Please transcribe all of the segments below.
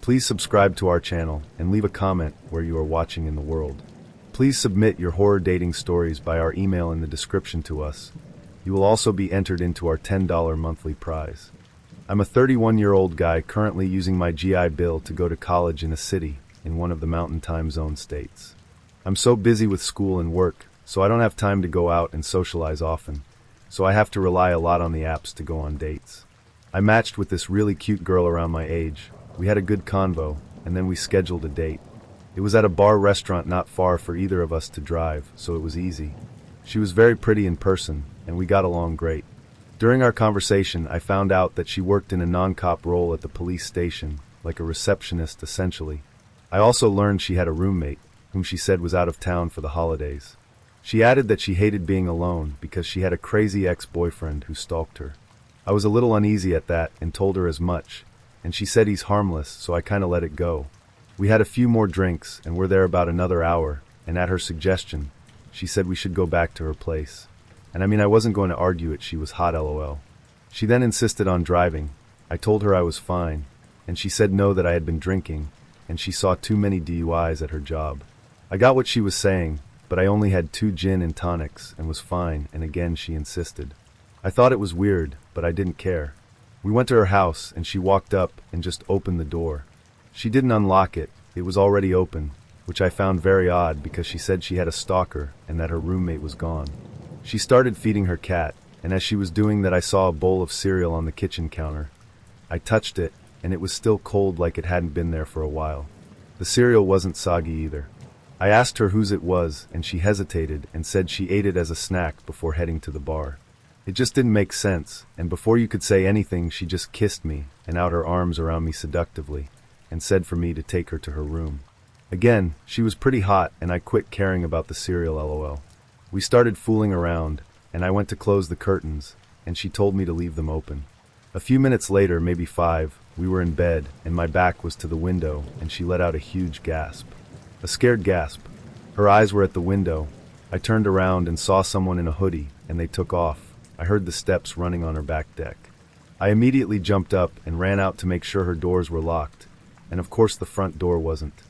Please subscribe to our channel and leave a comment where you are watching in the world. Please submit your horror dating stories by our email in the description to us. You will also be entered into our $10 monthly prize. I'm a 31-year-old guy currently using my GI Bill to go to college in a city in one of the Mountain Time Zone states. I'm so busy with school and work, so I don't have time to go out and socialize often, so I have to rely a lot on the apps to go on dates. I matched with this really cute girl around my age. We had a good convo, and then we scheduled a date. It was at a bar restaurant not far for either of us to drive, so it was easy. She was very pretty in person, and we got along great. During our conversation, I found out that she worked in a non-cop role at the police station, like a receptionist essentially. I also learned she had a roommate, whom she said was out of town for the holidays. She added that she hated being alone because she had a crazy ex-boyfriend who stalked her. I was a little uneasy at that and told her as much, and she said he's harmless, so I kinda let it go. We had a few more drinks and were there about another hour, and at her suggestion, she said we should go back to her place. And I wasn't going to argue it, she was hot lol. She then insisted on driving. I told her I was fine, and she said no, that I had been drinking, and she saw too many DUIs at her job. I got what she was saying, but I only had 2 gin and tonics and was fine, and again she insisted. I thought it was weird, but I didn't care. We went to her house and she walked up and just opened the door. She didn't unlock it, it was already open, which I found very odd because she said she had a stalker and that her roommate was gone. She started feeding her cat, and as she was doing that I saw a bowl of cereal on the kitchen counter. I touched it, and it was still cold like it hadn't been there for a while. The cereal wasn't soggy either. I asked her whose it was, and she hesitated and said she ate it as a snack before heading to the bar. It just didn't make sense, and before you could say anything she just kissed me and out her arms around me seductively, and said for me to take her to her room. Again, she was pretty hot and I quit caring about the cereal lol. We started fooling around, and I went to close the curtains, and she told me to leave them open. A few minutes later, maybe 5, we were in bed, and my back was to the window, and she let out a huge gasp. A scared gasp. Her eyes were at the window. I turned around and saw someone in a hoodie, and they took off. I heard the steps running on her back deck. I immediately jumped up and ran out to make sure her doors were locked, and of course the front door wasn't.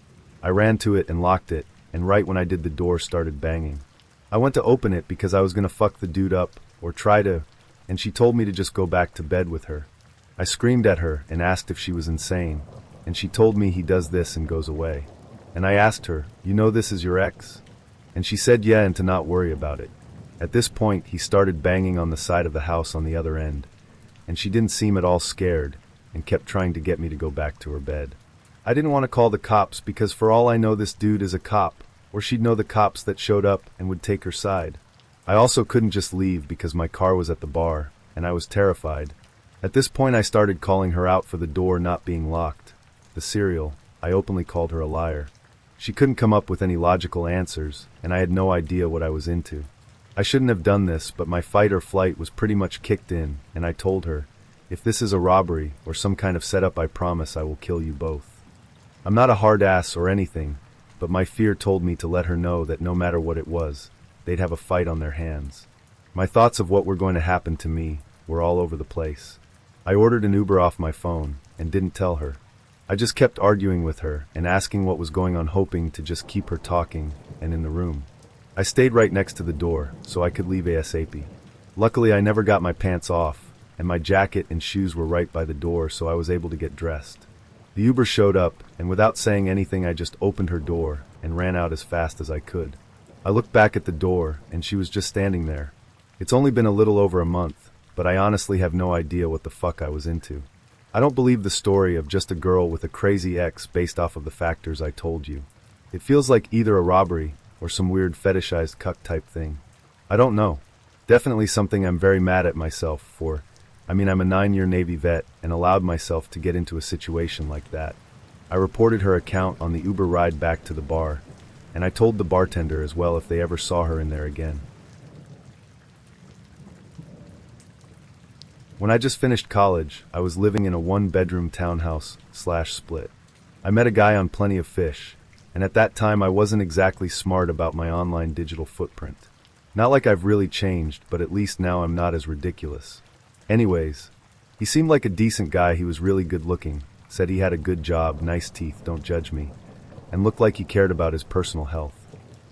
I ran to it and locked it, and right when I did, the door started banging. I went to open it because I was gonna fuck the dude up, or try to, and she told me to just go back to bed with her. I screamed at her and asked if she was insane, and she told me he does this and goes away. And I asked her, "You know this is your ex?" And she said yeah, and to not worry about it. At this point, he started banging on the side of the house on the other end, and she didn't seem at all scared and kept trying to get me to go back to her bed. I didn't want to call the cops because for all I know this dude is a cop, or she'd know the cops that showed up and would take her side. I also couldn't just leave because my car was at the bar, and I was terrified. At this point I started calling her out for the door not being locked. The cereal, I openly called her a liar. She couldn't come up with any logical answers, and I had no idea what I was into. I shouldn't have done this, but my fight or flight was pretty much kicked in, and I told her, "If this is a robbery or some kind of setup, I promise I will kill you both." I'm not a hard ass or anything, but my fear told me to let her know that no matter what it was, they'd have a fight on their hands. My thoughts of what were going to happen to me were all over the place. I ordered an Uber off my phone and didn't tell her. I just kept arguing with her and asking what was going on, hoping to just keep her talking and in the room. I stayed right next to the door so I could leave ASAP. Luckily I never got my pants off, and my jacket and shoes were right by the door, so I was able to get dressed. The Uber showed up, and without saying anything I just opened her door and ran out as fast as I could. I looked back at the door and she was just standing there. It's only been a little over a month, but I honestly have no idea what the fuck I was into. I don't believe the story of just a girl with a crazy ex based off of the factors I told you. It feels like either a robbery or some weird fetishized cuck type thing. I don't know. Definitely something I'm very mad at myself for. I'm a 9-year Navy vet and allowed myself to get into a situation like that. I reported her account on the Uber ride back to the bar, and I told the bartender as well if they ever saw her in there again. When I just finished college, I was living in a 1-bedroom townhouse/split. I met a guy on Plenty of Fish, and at that time I wasn't exactly smart about my online digital footprint. Not like I've really changed, but at least now I'm not as ridiculous. Anyways, he seemed like a decent guy. He was really good looking, said he had a good job, nice teeth, don't judge me, and looked like he cared about his personal health.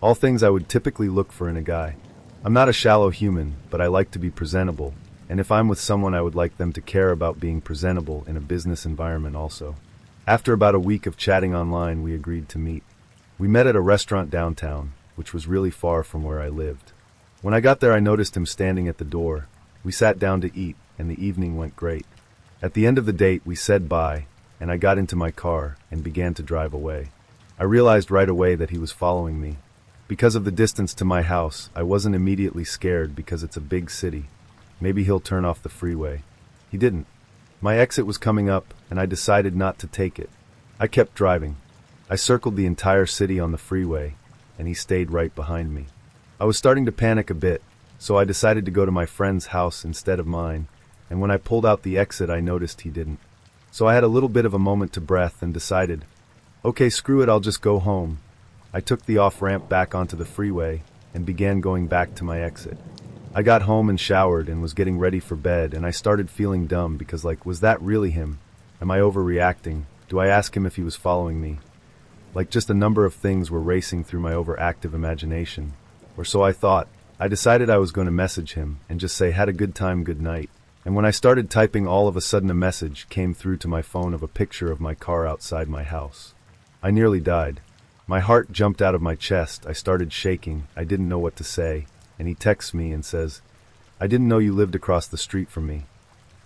All things I would typically look for in a guy. I'm not a shallow human, but I like to be presentable, and if I'm with someone I would like them to care about being presentable in a business environment also. After about a week of chatting online, we agreed to meet. We met at a restaurant downtown, which was really far from where I lived. When I got there I noticed him standing at the door. We sat down to eat, and the evening went great. At the end of the date we said bye, and I got into my car and began to drive away. I realized right away that he was following me. Because of the distance to my house, I wasn't immediately scared because it's a big city. Maybe he'll turn off the freeway. He didn't. My exit was coming up, and I decided not to take it. I kept driving. I circled the entire city on the freeway, and he stayed right behind me. I was starting to panic a bit, so I decided to go to my friend's house instead of mine, and when I pulled out the exit I noticed he didn't. So I had a little bit of a moment to breath and decided, okay, screw it, I'll just go home. I took the off-ramp back onto the freeway and began going back to my exit. I got home and showered and was getting ready for bed, and I started feeling dumb because, was that really him? Am I overreacting? Do I ask him if he was following me? Just a number of things were racing through my overactive imagination. Or so I thought. I decided I was going to message him and just say, had a good time, good night. And when I started typing, all of a sudden a message came through to my phone of a picture of my car outside my house. I nearly died. My heart jumped out of my chest. I started shaking. I didn't know what to say. And he texts me and says, I didn't know you lived across the street from me.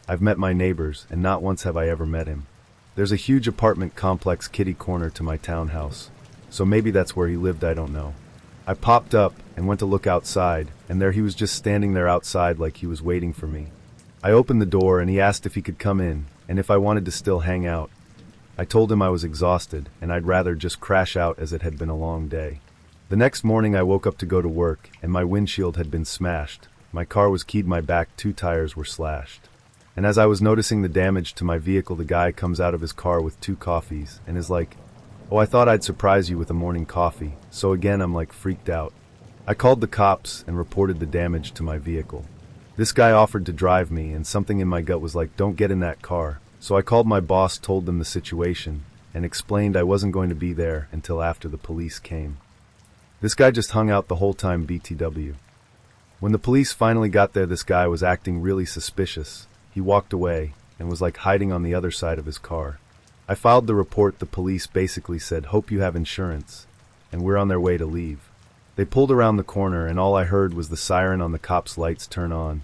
I've met my neighbors, and not once have I ever met him. There's a huge apartment complex kitty corner to my townhouse, so maybe that's where he lived, I don't know. I popped up and went to look outside, and there he was just standing there outside like he was waiting for me. I opened the door and he asked if he could come in, and if I wanted to still hang out. I told him I was exhausted, and I'd rather just crash out as it had been a long day. The next morning I woke up to go to work, and my windshield had been smashed. My car was keyed, my back 2 tires were slashed. And as I was noticing the damage to my vehicle, the guy comes out of his car with 2 coffees and is like, oh, I thought I'd surprise you with a morning coffee. So again I'm freaked out. I called the cops and reported the damage to my vehicle. This guy offered to drive me, and something in my gut was like, don't get in that car. So I called my boss, told them the situation, and explained I wasn't going to be there until after the police came. This guy just hung out the whole time, BTW. When the police finally got there, this guy was acting really suspicious. He walked away and was hiding on the other side of his car. I filed the report. The police basically said, hope you have insurance, and we're on their way to leave. They pulled around the corner, and all I heard was the siren on the cops' lights turn on,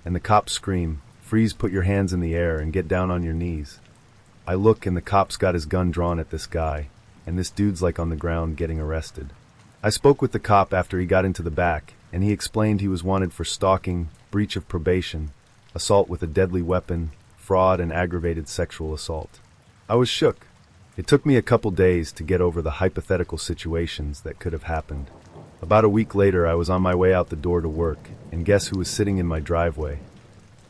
and the cops scream, freeze, put your hands in the air, and get down on your knees. I look, and the cops got his gun drawn at this guy, and this dude's on the ground getting arrested. I spoke with the cop after he got into the back, and he explained he was wanted for stalking, breach of probation, assault with a deadly weapon, fraud, and aggravated sexual assault. I was shook. It took me a couple days to get over the hypothetical situations that could have happened. About a week later, I was on my way out the door to work, and guess who was sitting in my driveway?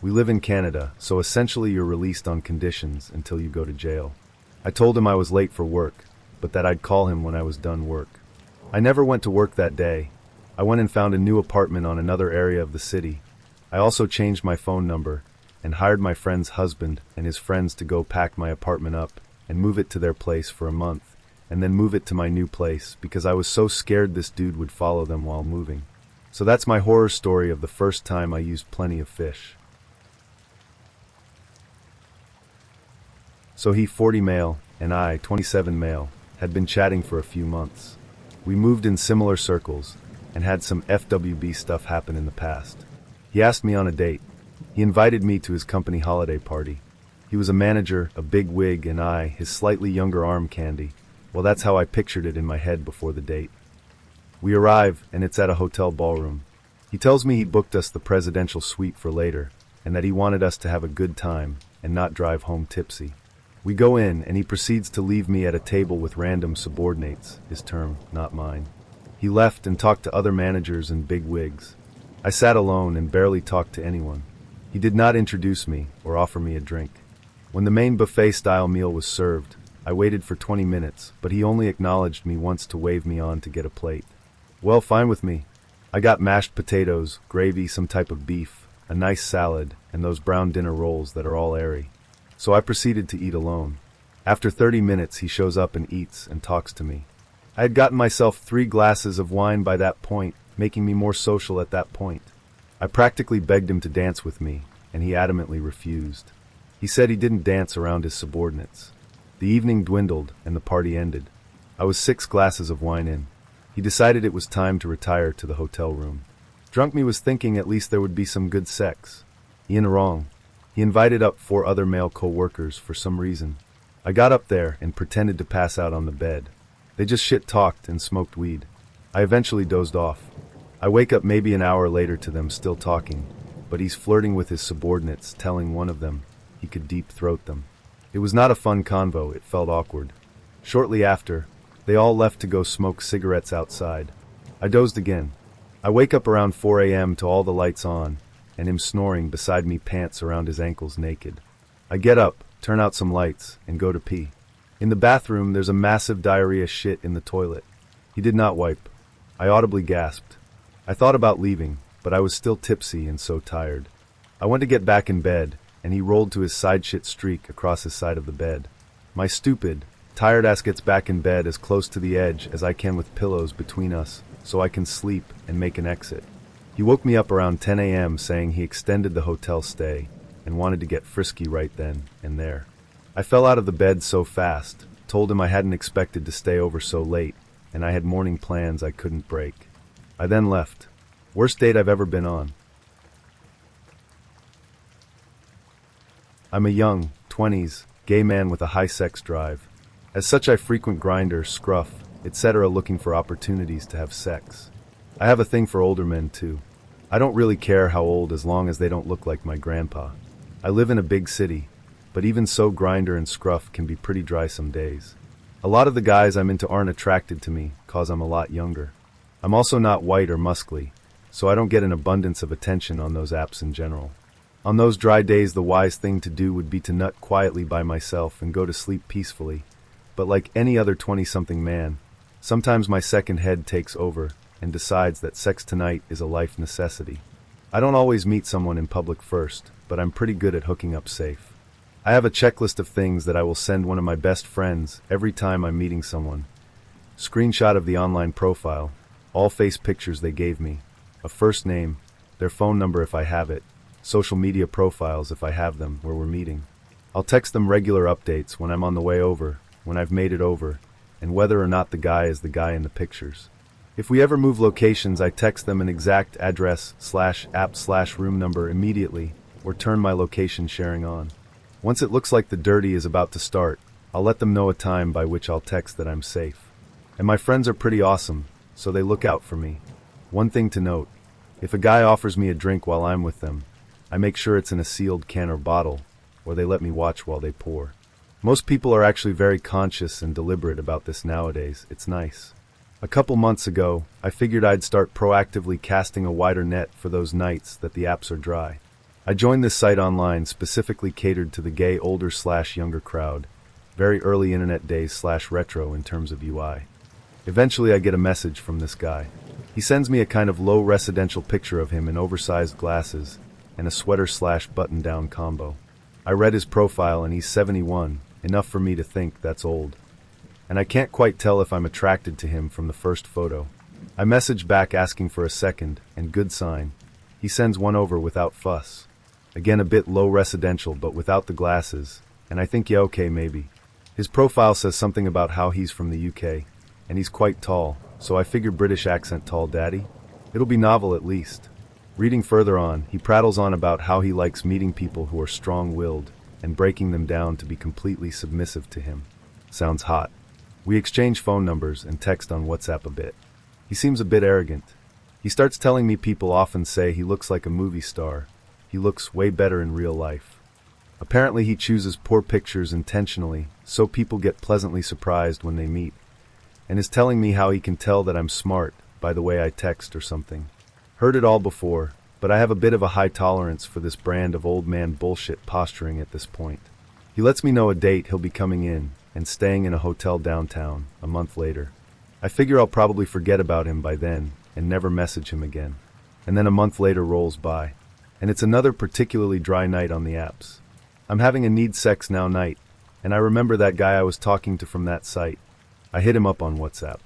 We live in Canada, so essentially you're released on conditions until you go to jail. I told him I was late for work, but that I'd call him when I was done work. I never went to work that day. I went and found a new apartment on another area of the city. I also changed my phone number and hired my friend's husband and his friends to go pack my apartment up and move it to their place for a month, and then move it to my new place because I was so scared this dude would follow them while moving. So that's my horror story of the first time I used plenty of fish. So he, 40 male, and I, 27 male, had been chatting for a few months. We moved in similar circles and had some FWB stuff happen in the past. He asked me on a date. He invited me to his company holiday party. He was a manager, a big wig, and I, his slightly younger arm candy. Well, that's how I pictured it in my head before the date. We arrive, and it's at a hotel ballroom. He tells me he booked us the presidential suite for later, and that he wanted us to have a good time and not drive home tipsy. We go in, and he proceeds to leave me at a table with random subordinates, his term, not mine. He left and talked to other managers and big wigs. I sat alone and barely talked to anyone. He did not introduce me or offer me a drink. When the main buffet-style meal was served, I waited for 20 minutes, but he only acknowledged me once to wave me on to get a plate. Well, fine with me. I got mashed potatoes, gravy, some type of beef, a nice salad, and those brown dinner rolls that are all airy. So I proceeded to eat alone. After 30 minutes, he shows up and eats and talks to me. I had gotten myself 3 glasses of wine by that point, making me more social at that point. I practically begged him to dance with me, and he adamantly refused. He said he didn't dance around his subordinates. The evening dwindled, and the party ended. I was 6 glasses of wine in. He decided it was time to retire to the hotel room. Drunk me was thinking at least there would be some good sex. Ian wrong. He invited up 4 other male co-workers for some reason. I got up there and pretended to pass out on the bed. They just shit-talked and smoked weed. I eventually dozed off. I wake up maybe an hour later to them still talking, but he's flirting with his subordinates, telling one of them he could deep-throat them. It was not a fun convo, it felt awkward. Shortly after, they all left to go smoke cigarettes outside. I dozed again. I wake up around 4 a.m. to all the lights on, and him snoring beside me, pants around his ankles, naked. I get up, turn out some lights, and go to pee. In the bathroom, there's a massive diarrhea shit in the toilet. He did not wipe. I audibly gasped. I thought about leaving, but I was still tipsy and so tired. I went to get back in bed, and he rolled to his side shit streak across his side of the bed. My stupid, tired ass gets back in bed as close to the edge as I can with pillows between us, so I can sleep and make an exit. He woke me up around 10 a.m. saying he extended the hotel stay and wanted to get frisky right then and there. I fell out of the bed so fast, told him I hadn't expected to stay over so late, and I had morning plans I couldn't break. I then left. Worst date I've ever been on. I'm a young, 20s, gay man with a high sex drive. As such, I frequent Grindr, Scruff, etc. looking for opportunities to have sex. I have a thing for older men too. I don't really care how old as long as they don't look like my grandpa. I live in a big city, but even so, Grindr and Scruff can be pretty dry some days. A lot of the guys I'm into aren't attracted to me cause I'm a lot younger. I'm also not white or muscly, so I don't get an abundance of attention on those apps in general. On those dry days, the wise thing to do would be to nut quietly by myself and go to sleep peacefully. But like any other 20-something man, sometimes my second head takes over and decides that sex tonight is a life necessity. I don't always meet someone in public first, but I'm pretty good at hooking up safe. I have a checklist of things that I will send one of my best friends every time I'm meeting someone. Screenshot of the online profile, all face pictures they gave me, a first name, their phone number if I have it, social media profiles if I have them where we're meeting. I'll text them regular updates when I'm on the way over, when I've made it over, and whether or not the guy is the guy in the pictures. If we ever move locations, I text them an exact address /app/room number immediately, or turn my location sharing on. Once it looks like the dirty is about to start, I'll let them know a time by which I'll text that I'm safe. And my friends are pretty awesome, so they look out for me. One thing to note, if a guy offers me a drink while I'm with them, I make sure it's in a sealed can or bottle, or they let me watch while they pour. Most people are actually very conscious and deliberate about this nowadays. It's nice. A couple months ago, I figured I'd start proactively casting a wider net for those nights that the apps are dry. I joined this site online specifically catered to the gay older/younger crowd, very early internet days/retro in terms of UI. Eventually I get a message from this guy. He sends me a kind of low residential picture of him in oversized glasses and a sweater/button-down combo. I read his profile and he's 71, enough for me to think that's old. And I can't quite tell if I'm attracted to him from the first photo. I message back asking for a second, and good sign. He sends one over without fuss. Again a bit low residential but without the glasses, and I think yeah okay maybe. His profile says something about how he's from the UK, and he's quite tall, so I figure British accent tall daddy? It'll be novel at least. Reading further on, he prattles on about how he likes meeting people who are strong-willed and breaking them down to be completely submissive to him. Sounds hot. We exchange phone numbers and text on WhatsApp a bit. He seems a bit arrogant. He starts telling me people often say he looks like a movie star. He looks way better in real life. Apparently he chooses poor pictures intentionally, so people get pleasantly surprised when they meet, and is telling me how he can tell that I'm smart by the way I text or something. Heard it all before, but I have a bit of a high tolerance for this brand of old man bullshit posturing at this point. He lets me know a date he'll be coming in and staying in a hotel downtown a month later. I figure I'll probably forget about him by then and never message him again. And then a month later rolls by, and it's another particularly dry night on the apps. I'm having a need sex now night, And I remember that guy I was talking to from that site. I hit him up on WhatsApp.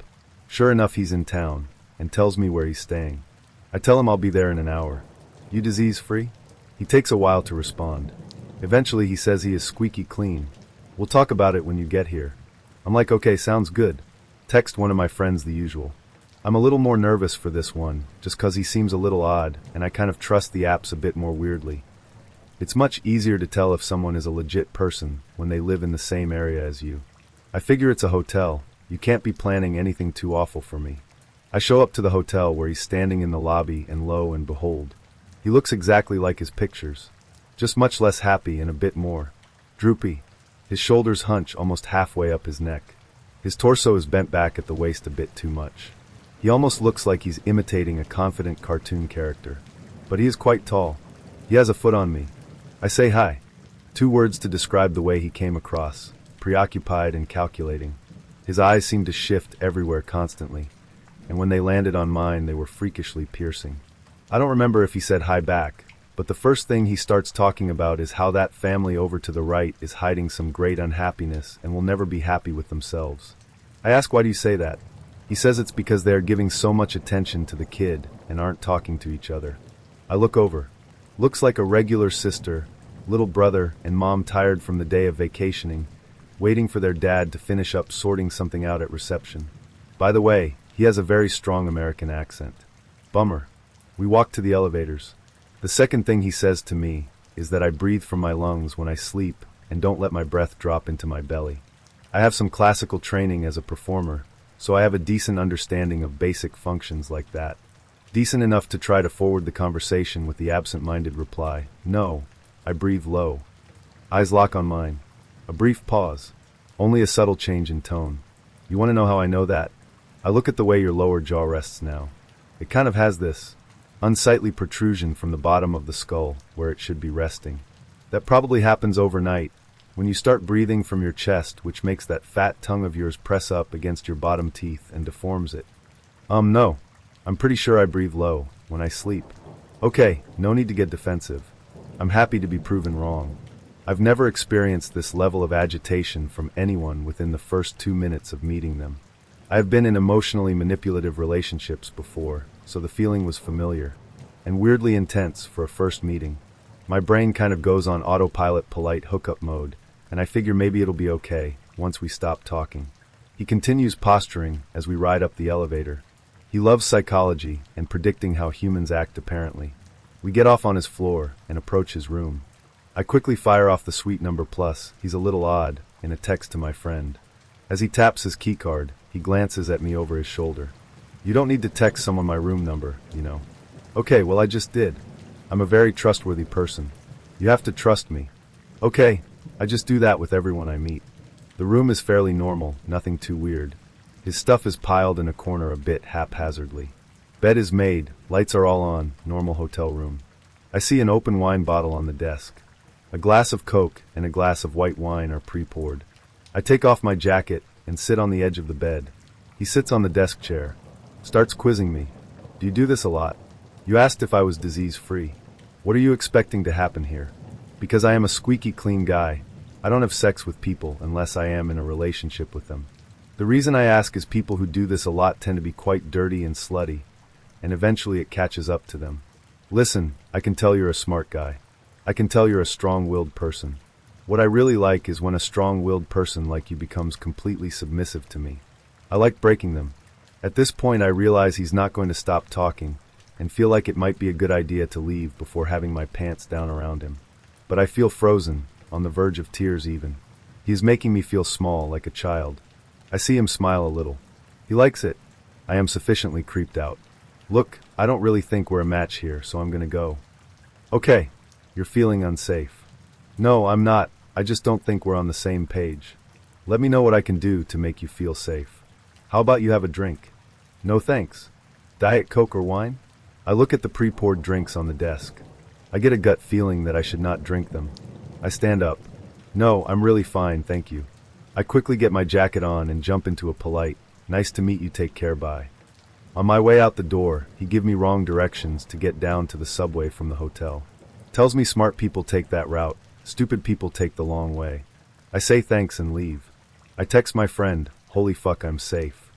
Sure enough, he's in town, and tells me where he's staying. I tell him I'll be there in an hour. You disease-free? He takes a while to respond. Eventually he says he is squeaky clean. We'll talk about it when you get here. I'm like, okay, sounds good. Text one of my friends the usual. I'm a little more nervous for this one, just cause he seems a little odd, and I kind of trust the apps a bit more weirdly. It's much easier to tell if someone is a legit person when they live in the same area as you. I figure it's a hotel. You can't be planning anything too awful for me. I show up to the hotel where he's standing in the lobby, and lo and behold, he looks exactly like his pictures, just much less happy and a bit more droopy. His shoulders hunch almost halfway up his neck. His torso is bent back at the waist a bit too much. He almost looks like he's imitating a confident cartoon character. But he is quite tall. He has a foot on me. I say hi. 2 words to describe the way he came across, preoccupied and calculating. His eyes seemed to shift everywhere constantly, and when they landed on mine, they were freakishly piercing. I don't remember if he said hi back, but the first thing he starts talking about is how that family over to the right is hiding some great unhappiness and will never be happy with themselves. I ask, why do you say that? He says it's because they are giving so much attention to the kid and aren't talking to each other. I look over. Looks like a regular sister, little brother, and mom tired from the day of vacationing, waiting for their dad to finish up sorting something out at reception. By the way, he has a very strong American accent. Bummer. We walk to the elevators. The second thing he says to me is that I breathe from my lungs when I sleep and don't let my breath drop into my belly. I have some classical training as a performer, so I have a decent understanding of basic functions like that. Decent enough to try to forward the conversation with the absent-minded reply, no, I breathe low. Eyes lock on mine. A brief pause. Only a subtle change in tone. You want to know how I know that? I look at the way your lower jaw rests now. It kind of has this unsightly protrusion from the bottom of the skull where it should be resting. That probably happens overnight, when you start breathing from your chest, which makes that fat tongue of yours press up against your bottom teeth and deforms it. No. I'm pretty sure I breathe low when I sleep. Okay, no need to get defensive. I'm happy to be proven wrong. I've never experienced this level of agitation from anyone within the first 2 minutes of meeting them. I have been in emotionally manipulative relationships before, so the feeling was familiar, and weirdly intense for a first meeting. My brain kind of goes on autopilot polite hookup mode, and I figure maybe it'll be okay once we stop talking. He continues posturing as we ride up the elevator. He loves psychology and predicting how humans act apparently. We get off on his floor and approach his room. I quickly fire off the suite number plus, he's a little odd, in a text to my friend. As he taps his keycard, he glances at me over his shoulder. You don't need to text someone my room number, you know. Okay, well I just did. I'm a very trustworthy person. You have to trust me. Okay, I just do that with everyone I meet. The room is fairly normal, nothing too weird. His stuff is piled in a corner a bit haphazardly. Bed is made, lights are all on, normal hotel room. I see an open wine bottle on the desk. A glass of Coke and a glass of white wine are pre-poured. I take off my jacket and sit on the edge of the bed. He sits on the desk chair, starts quizzing me. Do you do this a lot? You asked if I was disease-free. What are you expecting to happen here? Because I am a squeaky clean guy, I don't have sex with people unless I am in a relationship with them. The reason I ask is people who do this a lot tend to be quite dirty and slutty, and eventually it catches up to them. Listen, I can tell you're a smart guy. I can tell you're a strong-willed person. What I really like is when a strong-willed person like you becomes completely submissive to me. I like breaking them. At this point I realize he's not going to stop talking, and feel like it might be a good idea to leave before having my pants down around him. But I feel frozen, on the verge of tears even. He is making me feel small, like a child. I see him smile a little. He likes it. I am sufficiently creeped out. Look, I don't really think we're a match here, so I'm gonna go. Okay, you're feeling unsafe. No, I'm not. I just don't think we're on the same page. Let me know what I can do to make you feel safe. How about you have a drink? No thanks. Diet Coke or wine? I look at the pre-poured drinks on the desk. I get a gut feeling that I should not drink them. I stand up. No, I'm really fine, thank you. I quickly get my jacket on and jump into a polite, nice to meet you, take care, bye. On my way out the door, he give me wrong directions to get down to the subway from the hotel. Tells me smart people take that route, stupid people take the long way. I say thanks and leave. I text my friend, holy fuck I'm safe.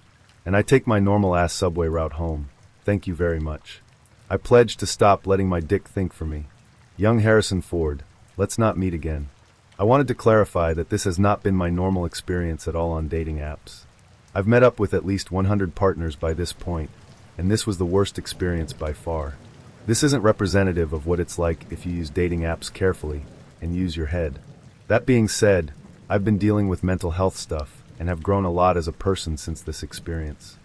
And I take my normal-ass subway route home. Thank you very much. I pledge to stop letting my dick think for me. Young Harrison Ford, let's not meet again. I wanted to clarify that this has not been my normal experience at all on dating apps. I've met up with at least 100 partners by this point, and this was the worst experience by far. This isn't representative of what it's like if you use dating apps carefully and use your head. That being said, I've been dealing with mental health stuff and have grown a lot as a person since this experience.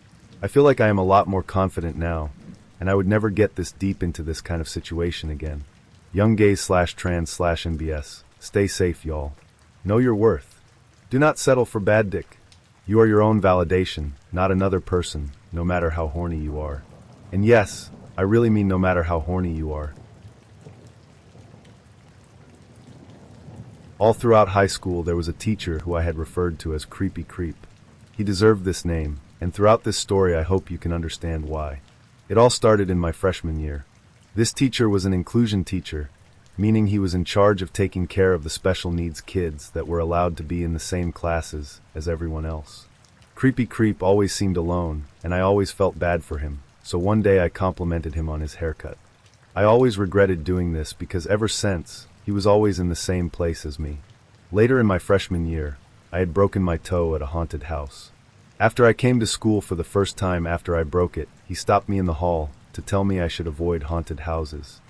I feel like I am a lot more confident now, and I would never get this deep into this kind of situation again. Young gays/trans/NBS. Stay safe, y'all. Know your worth. Do not settle for bad dick. You are your own validation, not another person, no matter how horny you are. And yes, I really mean no matter how horny you are. All throughout high school there was a teacher who I had referred to as Creepy Creep. He deserved this name, and throughout this story I hope you can understand why. It all started in my freshman year. This teacher was an inclusion teacher, meaning he was in charge of taking care of the special needs kids that were allowed to be in the same classes as everyone else. Creepy Creep always seemed alone, and I always felt bad for him, so one day I complimented him on his haircut. I always regretted doing this because ever since, he was always in the same place as me. Later in my freshman year, I had broken my toe at a haunted house. After I came to school for the first time after I broke it, he stopped me in the hall to tell me I should avoid haunted houses.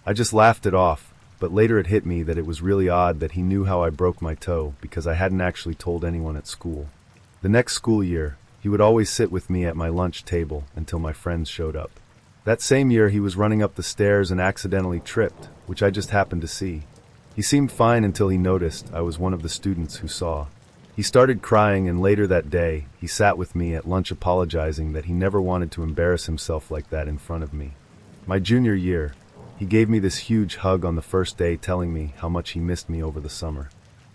I just laughed it off, but later it hit me that it was really odd that he knew how I broke my toe because I hadn't actually told anyone at school. The next school year, he would always sit with me at my lunch table until my friends showed up. That same year he was running up the stairs and accidentally tripped, which I just happened to see. He seemed fine until he noticed I was one of the students who saw. He started crying, and later that day, he sat with me at lunch apologizing that he never wanted to embarrass himself like that in front of me. My junior year, he gave me this huge hug on the first day telling me how much he missed me over the summer.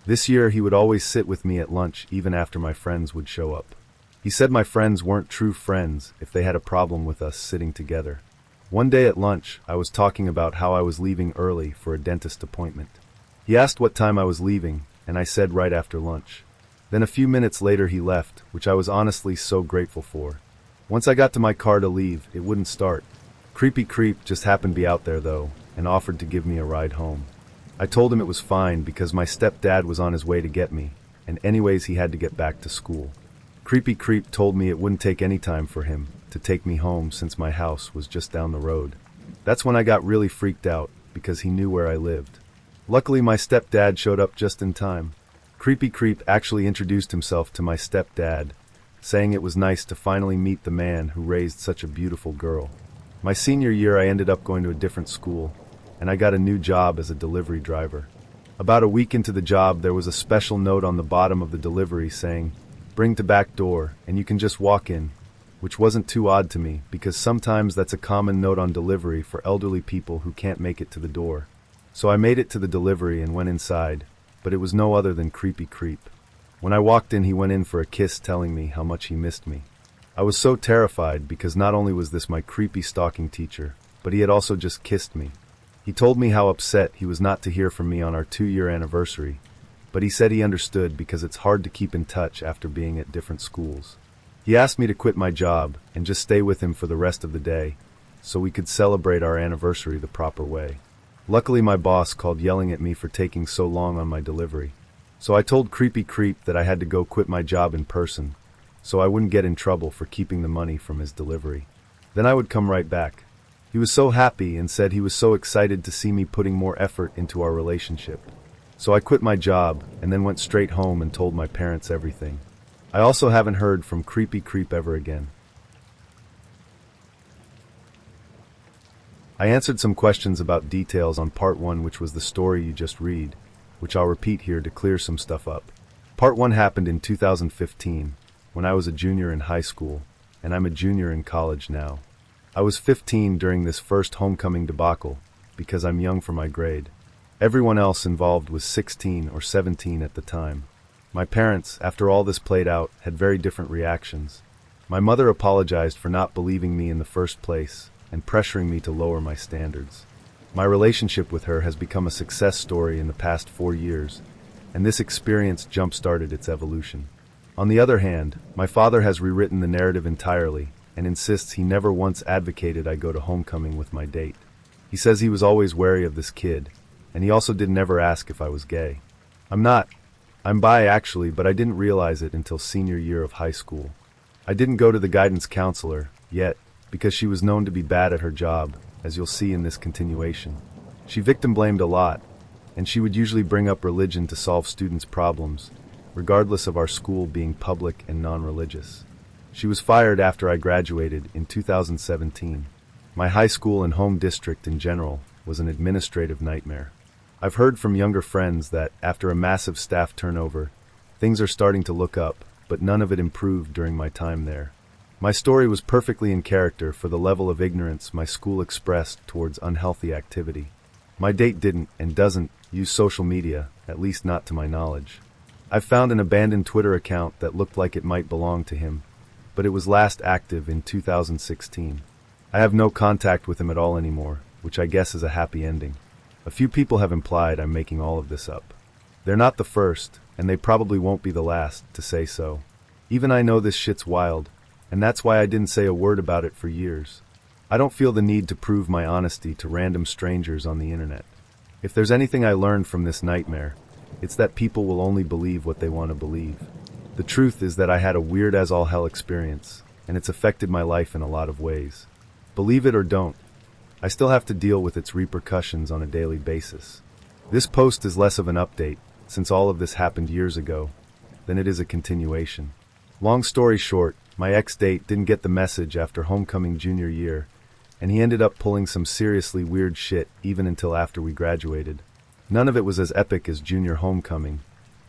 This year he would always sit with me at lunch even after my friends would show up. He said my friends weren't true friends if they had a problem with us sitting together. One day at lunch, I was talking about how I was leaving early for a dentist appointment. He asked what time I was leaving, and I said right after lunch. Then a few minutes later he left, which I was honestly so grateful for. Once I got to my car to leave, it wouldn't start. Creepy Creep just happened to be out there though, and offered to give me a ride home. I told him it was fine because my stepdad was on his way to get me, and anyways he had to get back to school. Creepy Creep told me it wouldn't take any time for him to take me home since my house was just down the road. That's when I got really freaked out because he knew where I lived. Luckily my stepdad showed up just in time. Creepy Creep actually introduced himself to my stepdad, saying it was nice to finally meet the man who raised such a beautiful girl. My senior year I ended up going to a different school, and I got a new job as a delivery driver. About a week into the job there was a special note on the bottom of the delivery saying, "Bring to back door, and you can just walk in," which wasn't too odd to me because sometimes that's a common note on delivery for elderly people who can't make it to the door. So I made it to the delivery and went inside, but it was no other than Creepy Creep. When I walked in he went in for a kiss telling me how much he missed me. I was so terrified because not only was this my creepy stalking teacher, but he had also just kissed me. He told me how upset he was not to hear from me on our 2-year anniversary, but he said he understood because it's hard to keep in touch after being at different schools. He asked me to quit my job and just stay with him for the rest of the day, so we could celebrate our anniversary the proper way. Luckily my boss called yelling at me for taking so long on my delivery. So I told Creepy Creep that I had to go quit my job in person, so I wouldn't get in trouble for keeping the money from his delivery. Then I would come right back. He was so happy and said he was so excited to see me putting more effort into our relationship. So I quit my job and then went straight home and told my parents everything. I also haven't heard from Creepy Creep ever again. I answered some questions about details on part 1, which was the story you just read, which I'll repeat here to clear some stuff up. Part 1 happened in 2015, when I was a junior in high school, and I'm a junior in college now. I was 15 during this first homecoming debacle, because I'm young for my grade. Everyone else involved was 16 or 17 at the time. My parents, after all this played out, had very different reactions. My mother apologized for not believing me in the first place, and pressuring me to lower my standards. My relationship with her has become a success story in the past 4 years, and this experience jump-started its evolution. On the other hand, my father has rewritten the narrative entirely and insists he never once advocated I go to homecoming with my date. He says he was always wary of this kid, and he also did never ask if I was gay. I'm not. I'm bi actually, but I didn't realize it until senior year of high school. I didn't go to the guidance counselor yet because she was known to be bad at her job, as you'll see in this continuation. She victim blamed a lot, and she would usually bring up religion to solve students' problems, regardless of our school being public and non-religious. She was fired after I graduated in 2017. My high school and home district in general was an administrative nightmare. I've heard from younger friends that, after a massive staff turnover, things are starting to look up, but none of it improved during my time there. My story was perfectly in character for the level of ignorance my school expressed towards unhealthy activity. My date didn't, and doesn't, use social media, at least not to my knowledge. I've found an abandoned Twitter account that looked like it might belong to him, but it was last active in 2016. I have no contact with him at all anymore, which I guess is a happy ending. A few people have implied I'm making all of this up. They're not the first, and they probably won't be the last, to say so. Even I know this shit's wild, and that's why I didn't say a word about it for years. I don't feel the need to prove my honesty to random strangers on the internet. If there's anything I learned from this nightmare, it's that people will only believe what they want to believe. The truth is that I had a weird as all hell experience, and it's affected my life in a lot of ways. Believe it or don't, I still have to deal with its repercussions on a daily basis. This post is less of an update, since all of this happened years ago, than it is a continuation. Long story short, my ex-date didn't get the message after homecoming junior year, and he ended up pulling some seriously weird shit even until after we graduated. None of it was as epic as junior homecoming,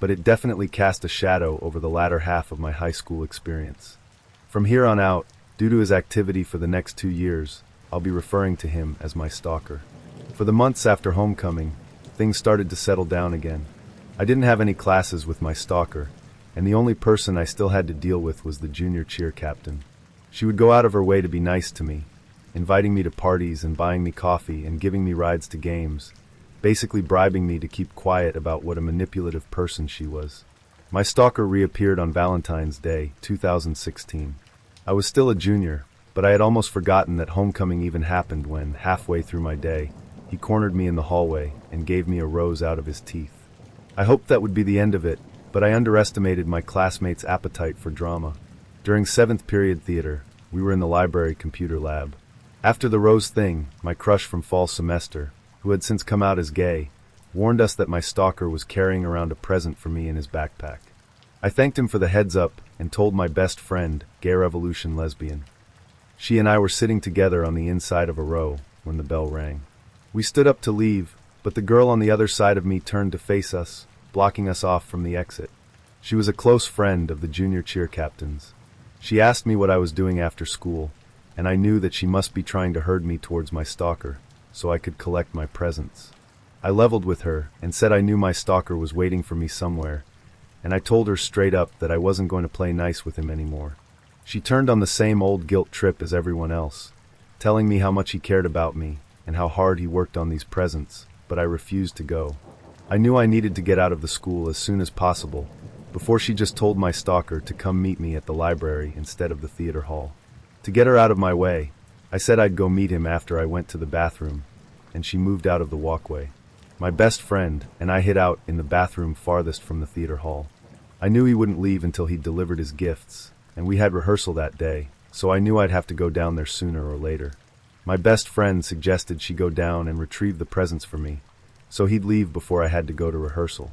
but it definitely cast a shadow over the latter half of my high school experience. From here on out, due to his activity for the next 2 years, I'll be referring to him as my stalker. For the months after homecoming, things started to settle down again. I didn't have any classes with my stalker, and the only person I still had to deal with was the junior cheer captain. She would go out of her way to be nice to me, inviting me to parties and buying me coffee and giving me rides to games, basically bribing me to keep quiet about what a manipulative person she was. My stalker reappeared on Valentine's Day, 2016. I was still a junior, but I had almost forgotten that homecoming even happened when, halfway through my day, he cornered me in the hallway and gave me a rose out of his teeth. I hoped that would be the end of it, but I underestimated my classmates' appetite for drama. During 7th period theater, we were in the library computer lab. After the rose thing, my crush from fall semester, who had since come out as gay, warned us that my stalker was carrying around a present for me in his backpack. I thanked him for the heads up and told my best friend, Gay Revolution Lesbian. She and I were sitting together on the inside of a row when the bell rang. We stood up to leave, but the girl on the other side of me turned to face us, blocking us off from the exit. She was a close friend of the junior cheer captain's. She asked me what I was doing after school, and I knew that she must be trying to herd me towards my stalker, so I could collect my presents. I leveled with her and said I knew my stalker was waiting for me somewhere, and I told her straight up that I wasn't going to play nice with him anymore. She turned on the same old guilt trip as everyone else, telling me how much he cared about me and how hard he worked on these presents, but I refused to go. I knew I needed to get out of the school as soon as possible, before she just told my stalker to come meet me at the library instead of the theater hall. To get her out of my way, I said I'd go meet him after I went to the bathroom, and she moved out of the walkway. My best friend and I hid out in the bathroom farthest from the theater hall. I knew he wouldn't leave until he'd delivered his gifts, and we had rehearsal that day, so I knew I'd have to go down there sooner or later. My best friend suggested she go down and retrieve the presents for me, so he'd leave before I had to go to rehearsal.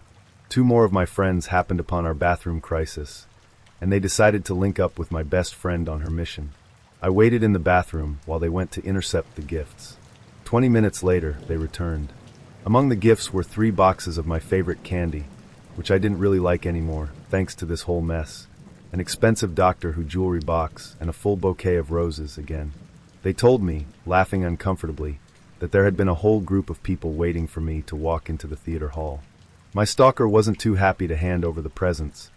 2 more of my friends happened upon our bathroom crisis, and they decided to link up with my best friend on her mission. I waited in the bathroom while they went to intercept the gifts. 20 minutes later, they returned. Among the gifts were 3 boxes of my favorite candy, which I didn't really like anymore, thanks to this whole mess, an expensive Doctor Who jewelry box, and a full bouquet of roses again. They told me, laughing uncomfortably, that there had been a whole group of people waiting for me to walk into the theater hall. My stalker wasn't too happy to hand over the presents,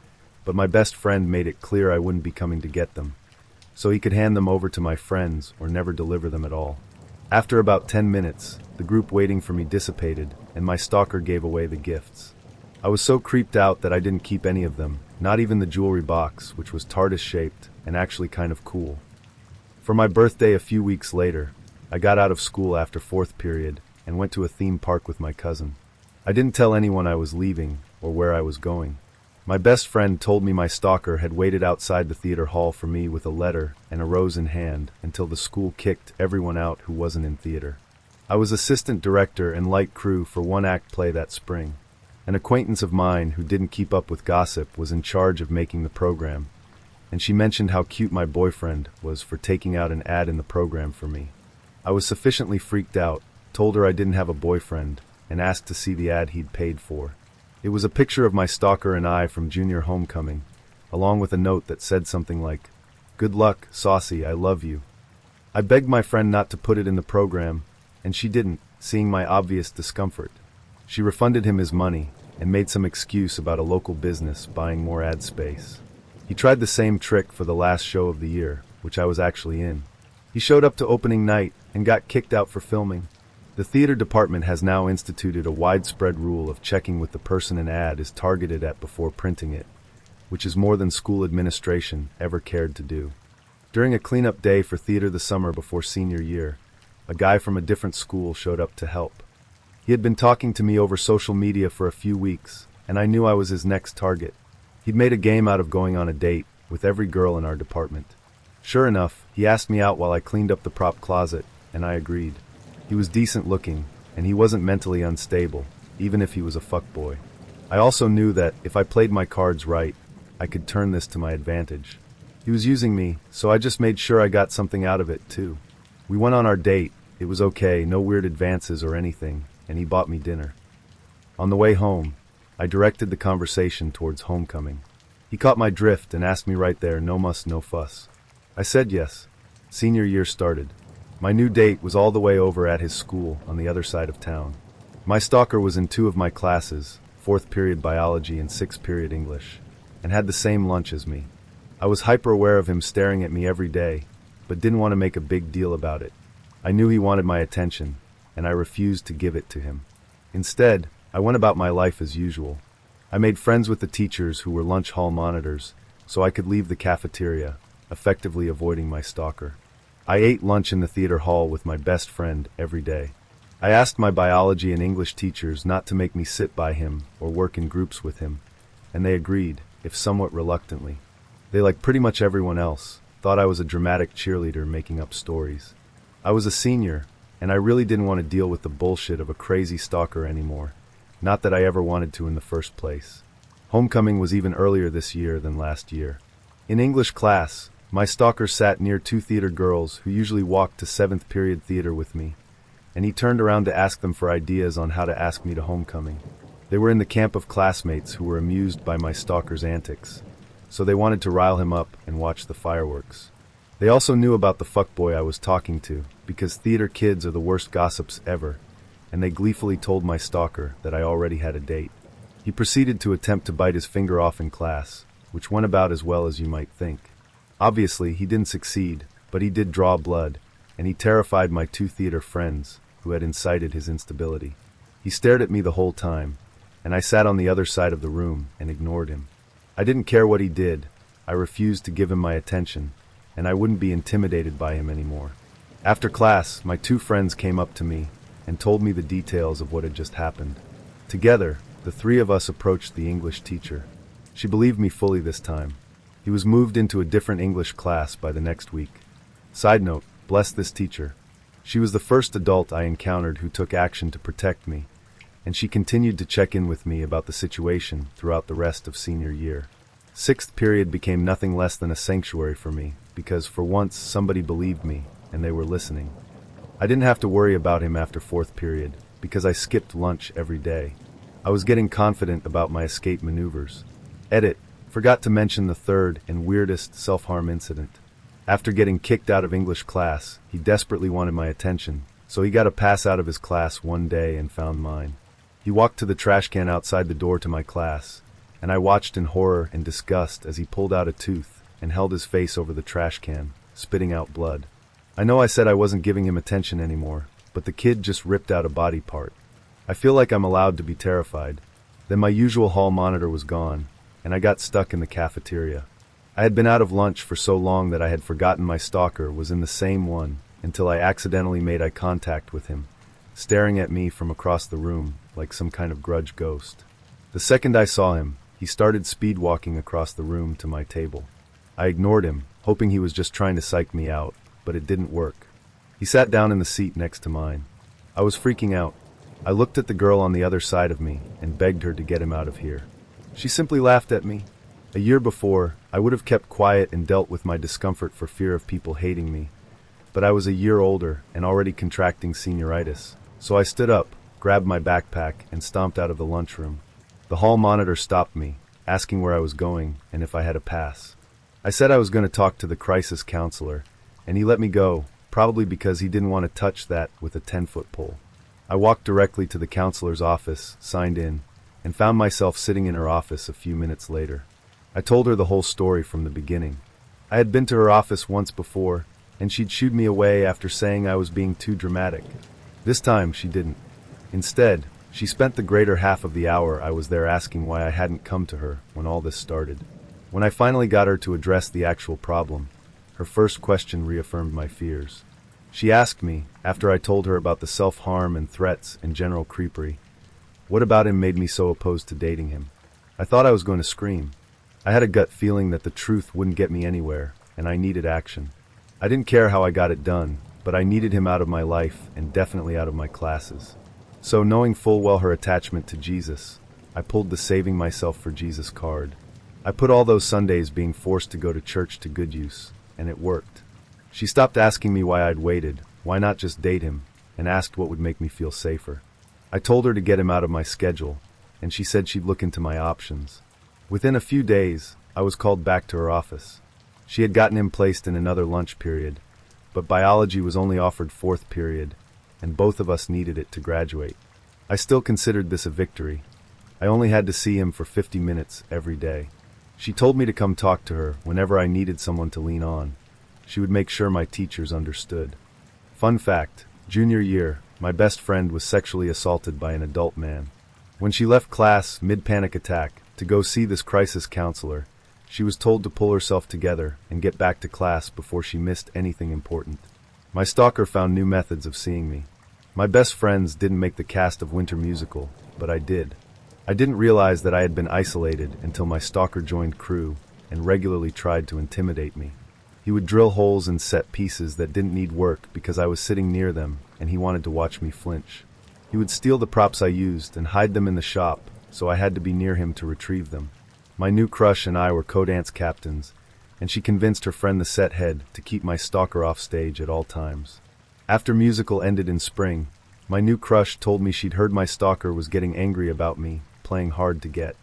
but my best friend made it clear I wouldn't be coming to get them, so he could hand them over to my friends or never deliver them at all. After about 10 minutes, the group waiting for me dissipated, and my stalker gave away the gifts. I was so creeped out that I didn't keep any of them, not even the jewelry box, which was TARDIS-shaped and actually kind of cool. For my birthday a few weeks later, I got out of school after fourth period and went to a theme park with my cousin. I didn't tell anyone I was leaving or where I was going. My best friend told me my stalker had waited outside the theater hall for me with a letter and a rose in hand until the school kicked everyone out who wasn't in theater. I was assistant director and light crew for one-act play that spring. An acquaintance of mine who didn't keep up with gossip was in charge of making the program, and she mentioned how cute my boyfriend was for taking out an ad in the program for me. I was sufficiently freaked out, told her I didn't have a boyfriend, and asked to see the ad he'd paid for. It was a picture of my stalker and I from junior homecoming, along with a note that said something like, "Good luck, Saucy, I love you." I begged my friend not to put it in the program, and she didn't, seeing my obvious discomfort. She refunded him his money and made some excuse about a local business buying more ad space. He tried the same trick for the last show of the year, which I was actually in. He showed up to opening night and got kicked out for filming. The theater department has now instituted a widespread rule of checking with the person an ad is targeted at before printing it, which is more than school administration ever cared to do. During a cleanup day for theater the summer before senior year, a guy from a different school showed up to help. He had been talking to me over social media for a few weeks, and I knew I was his next target. He'd made a game out of going on a date with every girl in our department. Sure enough, he asked me out while I cleaned up the prop closet, and I agreed. He was decent looking, and he wasn't mentally unstable, even if he was a fuckboy. I also knew that, if I played my cards right, I could turn this to my advantage. He was using me, so I just made sure I got something out of it, too. We went on our date. It was okay, no weird advances or anything, and he bought me dinner. On the way home, I directed the conversation towards homecoming. He caught my drift and asked me right there, no muss, no fuss. I said yes. Senior year started. My new date was all the way over at his school on the other side of town. My stalker was in 2 of my classes, 4th period biology and 6th period English, and had the same lunch as me. I was hyper aware of him staring at me every day, but didn't want to make a big deal about it. I knew he wanted my attention, and I refused to give it to him. Instead, I went about my life as usual. I made friends with the teachers who were lunch hall monitors, so I could leave the cafeteria, effectively avoiding my stalker. I ate lunch in the theater hall with my best friend every day. I asked my biology and English teachers not to make me sit by him or work in groups with him, and they agreed, if somewhat reluctantly. They, like pretty much everyone else, thought I was a dramatic cheerleader making up stories. I was a senior, and I really didn't want to deal with the bullshit of a crazy stalker anymore. Not that I ever wanted to in the first place. Homecoming was even earlier this year than last year. In English class, my stalker sat near 2 theater girls who usually walked to 7th period theater with me, and he turned around to ask them for ideas on how to ask me to homecoming. They were in the camp of classmates who were amused by my stalker's antics, so they wanted to rile him up and watch the fireworks. They also knew about the fuckboy I was talking to, because theater kids are the worst gossips ever, and they gleefully told my stalker that I already had a date. He proceeded to attempt to bite his finger off in class, which went about as well as you might think. Obviously, he didn't succeed, but he did draw blood, and he terrified my 2 theater friends, who had incited his instability. He stared at me the whole time, and I sat on the other side of the room and ignored him. I didn't care what he did. I refused to give him my attention, and I wouldn't be intimidated by him anymore. After class, my 2 friends came up to me and told me the details of what had just happened. Together, the 3 of us approached the English teacher. She believed me fully this time. He was moved into a different English class by the next week. Side note, bless this teacher. She was the first adult I encountered who took action to protect me, and she continued to check in with me about the situation throughout the rest of senior year. 6th period became nothing less than a sanctuary for me, because for once somebody believed me, and they were listening. I didn't have to worry about him after 4th period, because I skipped lunch every day. I was getting confident about my escape maneuvers. Edit. Forgot to mention the third and weirdest self-harm incident. After getting kicked out of English class, he desperately wanted my attention, so he got a pass out of his class one day and found mine. He walked to the trash can outside the door to my class, and I watched in horror and disgust as he pulled out a tooth and held his face over the trash can, spitting out blood. I know I said I wasn't giving him attention anymore, but the kid just ripped out a body part. I feel like I'm allowed to be terrified. Then my usual hall monitor was gone, and I got stuck in the cafeteria. I had been out of lunch for so long that I had forgotten my stalker was in the same one until I accidentally made eye contact with him, staring at me from across the room like some kind of grudge ghost. The second I saw him, he started speed walking across the room to my table. I ignored him, hoping he was just trying to psych me out, but it didn't work. He sat down in the seat next to mine. I was freaking out. I looked at the girl on the other side of me and begged her to get him out of here. She simply laughed at me. A year before, I would have kept quiet and dealt with my discomfort for fear of people hating me. But I was a year older and already contracting senioritis. So I stood up, grabbed my backpack, and stomped out of the lunchroom. The hall monitor stopped me, asking where I was going and if I had a pass. I said I was going to talk to the crisis counselor, and he let me go, probably because he didn't want to touch that with a 10-foot pole. I walked directly to the counselor's office, signed in, and found myself sitting in her office a few minutes later. I told her the whole story from the beginning. I had been to her office once before, and she'd shooed me away after saying I was being too dramatic. This time, she didn't. Instead, she spent the greater half of the hour I was there asking why I hadn't come to her when all this started. When I finally got her to address the actual problem, her first question reaffirmed my fears. She asked me, after I told her about the self-harm and threats and general creepery, what about him made me so opposed to dating him? I thought I was going to scream. I had a gut feeling that the truth wouldn't get me anywhere, and I needed action. I didn't care how I got it done, but I needed him out of my life and definitely out of my classes. So knowing full well her attachment to Jesus, I pulled the Saving Myself for Jesus card. I put all those Sundays being forced to go to church to good use, and it worked. She stopped asking me why I'd waited, why not just date him, and asked what would make me feel safer. I told her to get him out of my schedule, and she said she'd look into my options. Within a few days, I was called back to her office. She had gotten him placed in another lunch period, but biology was only offered fourth period, and both of us needed it to graduate. I still considered this a victory. I only had to see him for 50 minutes every day. She told me to come talk to her whenever I needed someone to lean on. She would make sure my teachers understood. Fun fact, junior year, my best friend was sexually assaulted by an adult man. When she left class mid-panic attack to go see this crisis counselor, she was told to pull herself together and get back to class before she missed anything important. My stalker found new methods of seeing me. My best friends didn't make the cast of Winter Musical, but I did. I didn't realize that I had been isolated until my stalker joined crew and regularly tried to intimidate me. He would drill holes in set pieces that didn't need work because I was sitting near them and he wanted to watch me flinch. He would steal the props I used and hide them in the shop, so I had to be near him to retrieve them. My new crush and I were co-dance captains, and she convinced her friend the set head to keep my stalker off stage at all times. After musical ended in spring, my new crush told me she'd heard my stalker was getting angry about me, playing hard to get.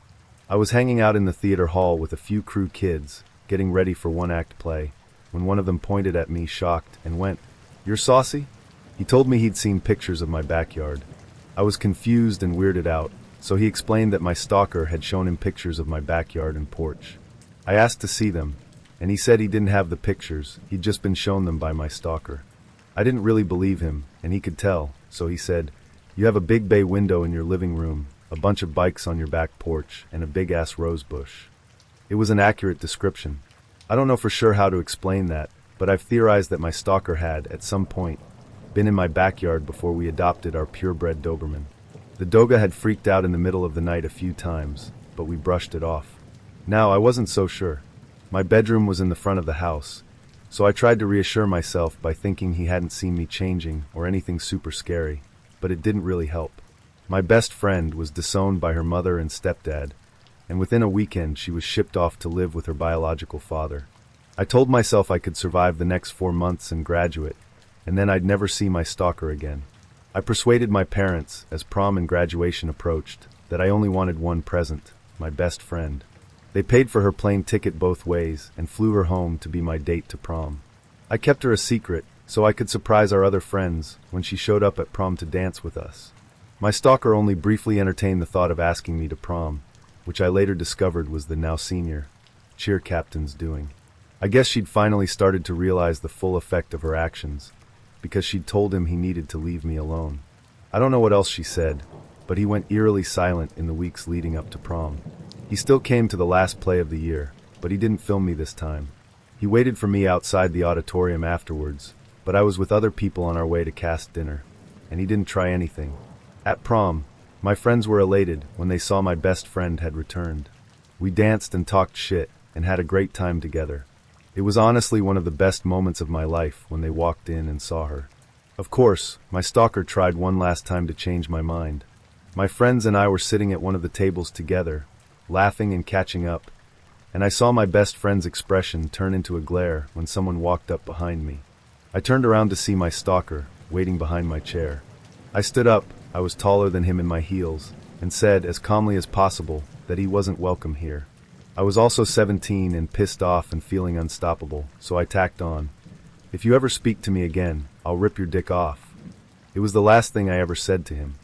I was hanging out in the theater hall with a few crew kids, getting ready for one-act play, when one of them pointed at me shocked and went, "You're saucy?" He told me he'd seen pictures of my backyard. I was confused and weirded out, so he explained that my stalker had shown him pictures of my backyard and porch. I asked to see them, and he said he didn't have the pictures, he'd just been shown them by my stalker. I didn't really believe him, and he could tell, so he said, "You have a big bay window in your living room, a bunch of bikes on your back porch, and a big-ass rose bush." It was an accurate description. I don't know for sure how to explain that, but I've theorized that my stalker had, at some point, been in my backyard before we adopted our purebred Doberman. The Doga had freaked out in the middle of the night a few times, but we brushed it off. Now, I wasn't so sure. My bedroom was in the front of the house, so I tried to reassure myself by thinking he hadn't seen me changing or anything super scary, but it didn't really help. My best friend was disowned by her mother and stepdad, and within a weekend she was shipped off to live with her biological father. I told myself I could survive the next 4 months and graduate, and then I'd never see my stalker again. I persuaded my parents, as prom and graduation approached, that I only wanted one present, my best friend. They paid for her plane ticket both ways and flew her home to be my date to prom. I kept her a secret so I could surprise our other friends when she showed up at prom to dance with us. My stalker only briefly entertained the thought of asking me to prom, which I later discovered was the now senior cheer captain's doing. I guess she'd finally started to realize the full effect of her actions, because she'd told him he needed to leave me alone. I don't know what else she said, but he went eerily silent in the weeks leading up to prom. He still came to the last play of the year, but he didn't film me this time. He waited for me outside the auditorium afterwards, but I was with other people on our way to cast dinner, and he didn't try anything. At prom, my friends were elated when they saw my best friend had returned. We danced and talked shit and had a great time together. It was honestly one of the best moments of my life when they walked in and saw her. Of course, my stalker tried one last time to change my mind. My friends and I were sitting at one of the tables together, laughing and catching up, and I saw my best friend's expression turn into a glare when someone walked up behind me. I turned around to see my stalker, waiting behind my chair. I stood up, I was taller than him in my heels, and said as calmly as possible that he wasn't welcome here. I was also 17 and pissed off and feeling unstoppable, so I tacked on, "If you ever speak to me again, I'll rip your dick off." It was the last thing I ever said to him.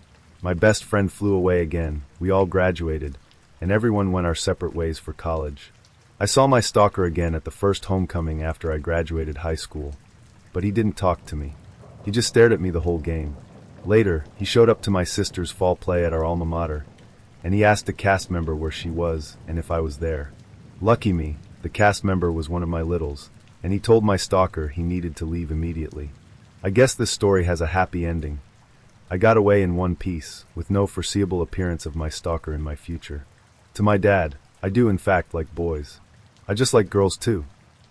My best friend flew away again, we all graduated, and everyone went our separate ways for college. I saw my stalker again at the first homecoming after I graduated high school, but he didn't talk to me. He just stared at me the whole game. Later, he showed up to my sister's fall play at our alma mater, and he asked a cast member where she was and if I was there. Lucky me, the cast member was one of my littles, and he told my stalker he needed to leave immediately. I guess this story has a happy ending. I got away in one piece, with no foreseeable appearance of my stalker in my future. To my dad, I do in fact like boys. I just like girls too.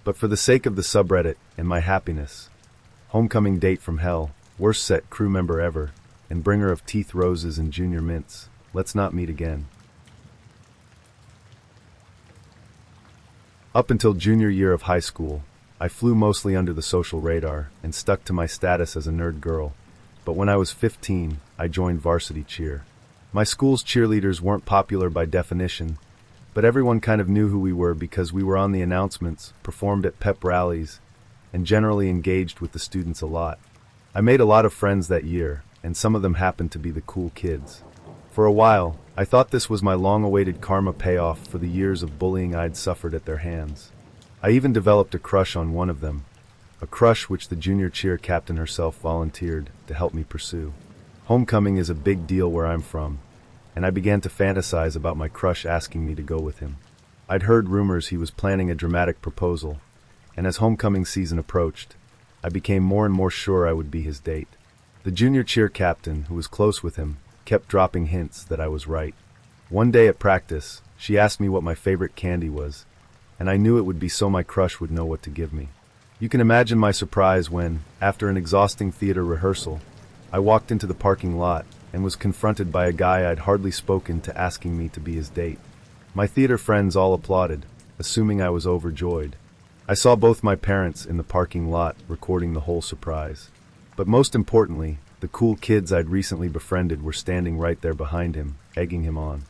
But for the sake of the subreddit and my happiness, homecoming date from hell, worst set crew member ever, and bringer of teeth roses and junior mints, let's not meet again. Up until junior year of high school, I flew mostly under the social radar and stuck to my status as a nerd girl. But when I was 15, I joined varsity cheer. My school's cheerleaders weren't popular by definition, but everyone kind of knew who we were because we were on the announcements, performed at pep rallies, and generally engaged with the students a lot. I made a lot of friends that year, and some of them happened to be the cool kids. For a while, I thought this was my long-awaited karma payoff for the years of bullying I'd suffered at their hands. I even developed a crush on one of them, a crush which the junior cheer captain herself volunteered to help me pursue. Homecoming is a big deal where I'm from, and I began to fantasize about my crush asking me to go with him. I'd heard rumors he was planning a dramatic proposal, and as homecoming season approached, I became more and more sure I would be his date. The junior cheer captain, who was close with him, kept dropping hints that I was right. One day at practice, she asked me what my favorite candy was, and I knew it would be so my crush would know what to give me. You can imagine my surprise when, after an exhausting theater rehearsal, I walked into the parking lot and was confronted by a guy I'd hardly spoken to asking me to be his date. My theater friends all applauded, assuming I was overjoyed. I saw both my parents in the parking lot recording the whole surprise. But most importantly, the cool kids I'd recently befriended were standing right there behind him, egging him on.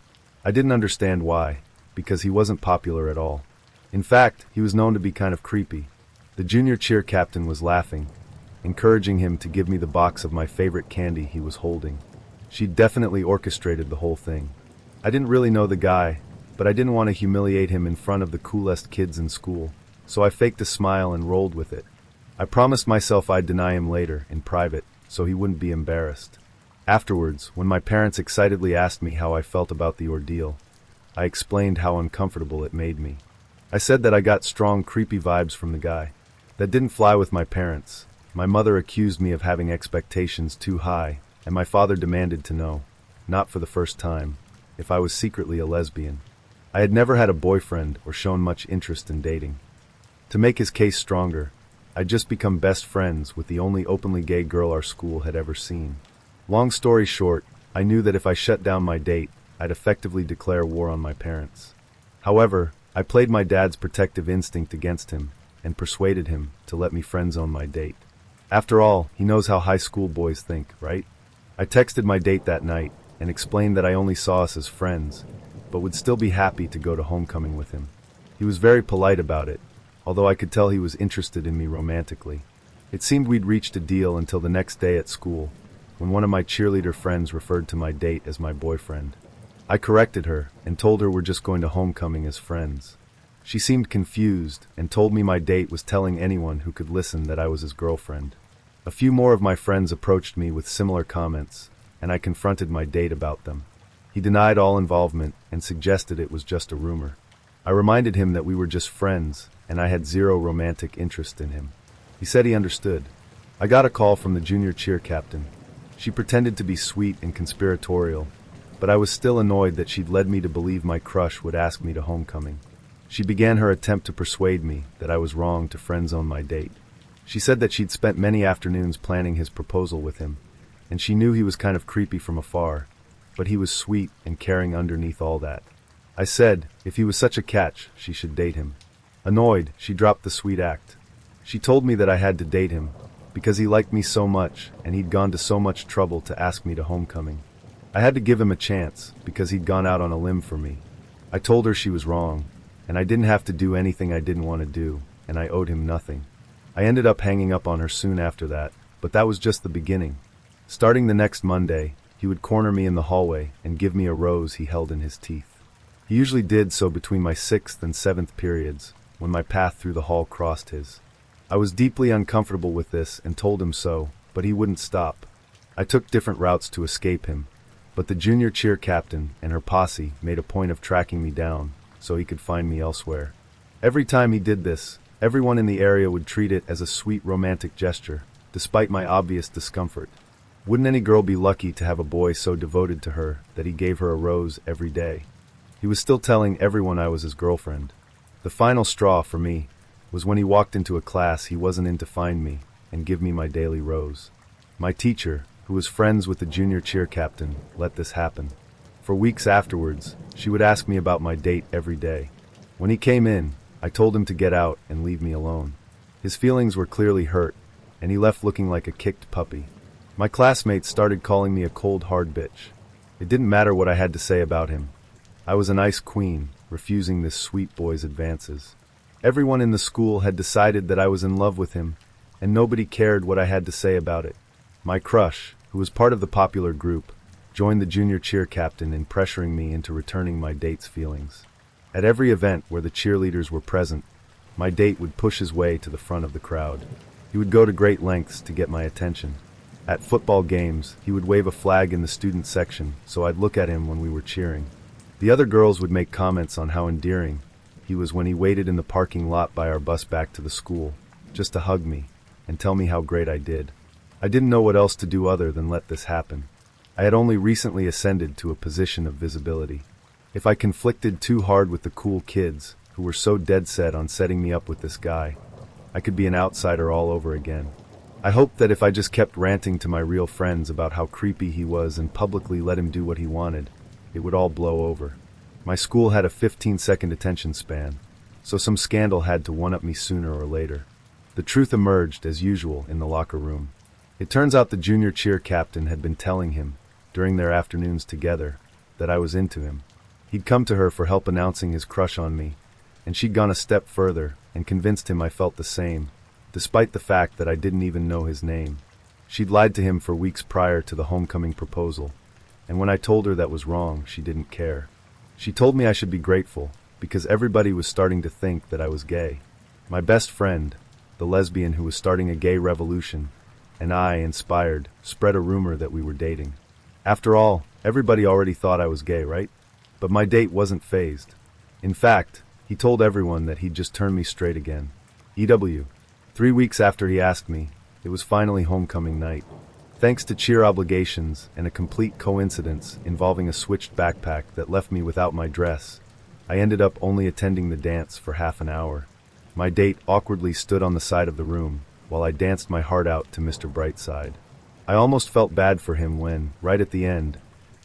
I didn't understand why, because he wasn't popular at all. In fact, he was known to be kind of creepy. The junior cheer captain was laughing, encouraging him to give me the box of my favorite candy he was holding. She'd definitely orchestrated the whole thing. I didn't really know the guy, but I didn't want to humiliate him in front of the coolest kids in school, so I faked a smile and rolled with it. I promised myself I'd deny him later, in private, so he wouldn't be embarrassed. Afterwards, when my parents excitedly asked me how I felt about the ordeal, I explained how uncomfortable it made me. I said that I got strong, creepy vibes from the guy. That didn't fly with my parents. My mother accused me of having expectations too high, and my father demanded to know, not for the first time, if I was secretly a lesbian. I had never had a boyfriend or shown much interest in dating. To make his case stronger, I'd just become best friends with the only openly gay girl our school had ever seen. Long story short, I knew that if I shut down my date, I'd effectively declare war on my parents. However, I played my dad's protective instinct against him and persuaded him to let me friend-zone my date. After all, he knows how high school boys think, right? I texted my date that night and explained that I only saw us as friends, but would still be happy to go to homecoming with him. He was very polite about it, although I could tell he was interested in me romantically. It seemed we'd reached a deal until the next day at school, when one of my cheerleader friends referred to my date as my boyfriend. I corrected her and told her we're just going to homecoming as friends. She seemed confused and told me my date was telling anyone who could listen that I was his girlfriend. A few more of my friends approached me with similar comments, and I confronted my date about them. He denied all involvement and suggested it was just a rumor. I reminded him that we were just friends, and I had zero romantic interest in him. He said he understood. I got a call from the junior cheer captain. She pretended to be sweet and conspiratorial, but I was still annoyed that she'd led me to believe my crush would ask me to homecoming. She began her attempt to persuade me that I was wrong to friend-zone my date. She said that she'd spent many afternoons planning his proposal with him, and she knew he was kind of creepy from afar, but he was sweet and caring underneath all that. I said, if he was such a catch, she should date him. Annoyed, she dropped the sweet act. She told me that I had to date him, because he liked me so much, and he'd gone to so much trouble to ask me to homecoming. I had to give him a chance, because he'd gone out on a limb for me. I told her she was wrong, and I didn't have to do anything I didn't want to do, and I owed him nothing. I ended up hanging up on her soon after that, but that was just the beginning. Starting the next Monday, he would corner me in the hallway and give me a rose he held in his teeth. He usually did so between my 6th and 7th periods, when my path through the hall crossed his. I was deeply uncomfortable with this and told him so, but he wouldn't stop. I took different routes to escape him, but the junior cheer captain and her posse made a point of tracking me down so he could find me elsewhere. Every time he did this, everyone in the area would treat it as a sweet romantic gesture, despite my obvious discomfort. Wouldn't any girl be lucky to have a boy so devoted to her that he gave her a rose every day? He was still telling everyone I was his girlfriend. The final straw for me was when he walked into a class he wasn't in to find me and give me my daily rose. My teacher, who was friends with the junior cheer captain, let this happen. For weeks afterwards, she would ask me about my date every day. When he came in, I told him to get out and leave me alone. His feelings were clearly hurt, and he left looking like a kicked puppy. My classmates started calling me a cold, hard bitch. It didn't matter what I had to say about him. I was an ice queen, refusing this sweet boy's advances. Everyone in the school had decided that I was in love with him, and nobody cared what I had to say about it. My crush, who was part of the popular group, joined the junior cheer captain in pressuring me into returning my date's feelings. At every event where the cheerleaders were present, my date would push his way to the front of the crowd. He would go to great lengths to get my attention. At football games, he would wave a flag in the student section so I'd look at him when we were cheering. The other girls would make comments on how endearing he was when he waited in the parking lot by our bus back to the school, just to hug me and tell me how great I did. I didn't know what else to do other than let this happen. I had only recently ascended to a position of visibility. If I conflicted too hard with the cool kids, who were so dead set on setting me up with this guy, I could be an outsider all over again. I hoped that if I just kept ranting to my real friends about how creepy he was and publicly let him do what he wanted, it would all blow over. My school had a 15-second attention span, so some scandal had to one-up me sooner or later. The truth emerged, as usual, in the locker room. It turns out the junior cheer captain had been telling him, during their afternoons together, that I was into him. He'd come to her for help announcing his crush on me, and she'd gone a step further and convinced him I felt the same, despite the fact that I didn't even know his name. She'd lied to him for weeks prior to the homecoming proposal, and when I told her that was wrong, she didn't care. She told me I should be grateful, because everybody was starting to think that I was gay. My best friend, the lesbian who was starting a gay revolution, and I, inspired, spread a rumor that we were dating. After all, everybody already thought I was gay, right? But my date wasn't fazed. In fact, he told everyone that he'd just turned me straight again. EW. 3 weeks after he asked me, it was finally homecoming night. Thanks to cheer obligations and a complete coincidence involving a switched backpack that left me without my dress, I ended up only attending the dance for half an hour. My date awkwardly stood on the side of the room while I danced my heart out to Mr. Brightside. I almost felt bad for him when, right at the end,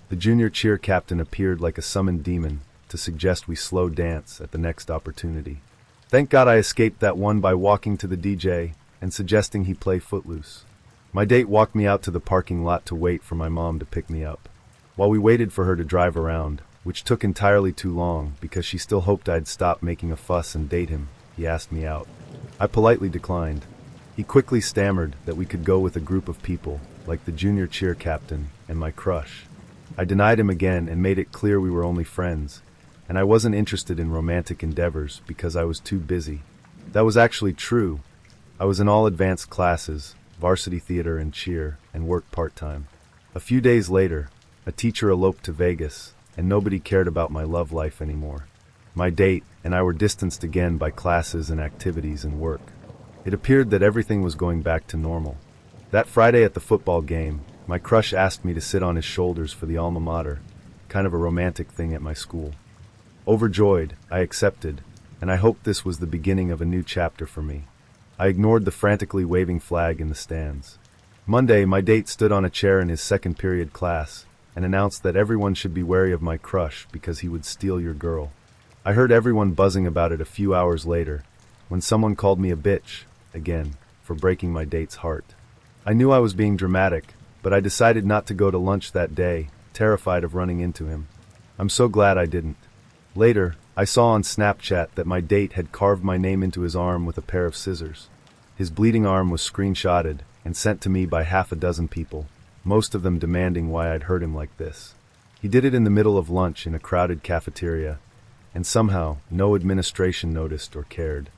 the junior cheer captain appeared like a summoned demon to suggest we slow dance at the next opportunity. Thank God I escaped that one by walking to the DJ and suggesting he play Footloose. My date walked me out to the parking lot to wait for my mom to pick me up. While we waited for her to drive around, which took entirely too long because she still hoped I'd stop making a fuss and date him, he asked me out. I politely declined. He quickly stammered that we could go with a group of people, like the junior cheer captain and my crush. I denied him again and made it clear we were only friends, and I wasn't interested in romantic endeavors because I was too busy. That was actually true. I was in all advanced classes, varsity theater and cheer, and worked part-time. A few days later, a teacher eloped to Vegas, and nobody cared about my love life anymore. My date and I were distanced again by classes and activities and work. It appeared that everything was going back to normal. That Friday at the football game, my crush asked me to sit on his shoulders for the alma mater, kind of a romantic thing at my school. Overjoyed, I accepted, and I hoped this was the beginning of a new chapter for me. I ignored the frantically waving flag in the stands. Monday, my date stood on a chair in his second period class and announced that everyone should be wary of my crush because he would steal your girl. I heard everyone buzzing about it a few hours later when someone called me a bitch, again, for breaking my date's heart. I knew I was being dramatic, but I decided not to go to lunch that day, terrified of running into him. I'm so glad I didn't. Later, I saw on Snapchat that my date had carved my name into his arm with a pair of scissors. His bleeding arm was screenshotted and sent to me by half a dozen people, most of them demanding why I'd hurt him like this. He did it in the middle of lunch in a crowded cafeteria, and somehow no administration noticed or cared.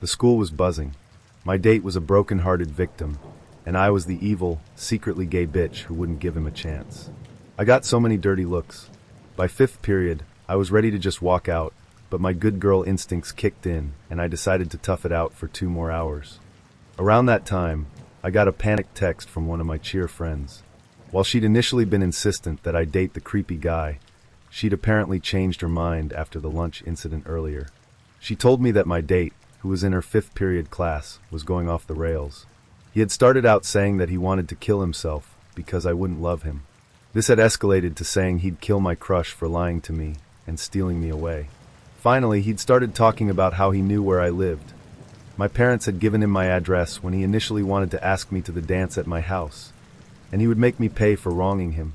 The school was buzzing. My date was a broken-hearted victim, and I was the evil, secretly gay bitch who wouldn't give him a chance. I got so many dirty looks. By fifth period, I was ready to just walk out, but my good girl instincts kicked in, and I decided to tough it out for 2 more hours. Around that time, I got a panicked text from one of my cheer friends. While she'd initially been insistent that I date the creepy guy, she'd apparently changed her mind after the lunch incident earlier. She told me that my date, who was in her 5th period class, was going off the rails. He had started out saying that he wanted to kill himself because I wouldn't love him. This had escalated to saying he'd kill my crush for lying to me and stealing me away. Finally, he'd started talking about how he knew where I lived. My parents had given him my address when he initially wanted to ask me to the dance at my house, and he would make me pay for wronging him.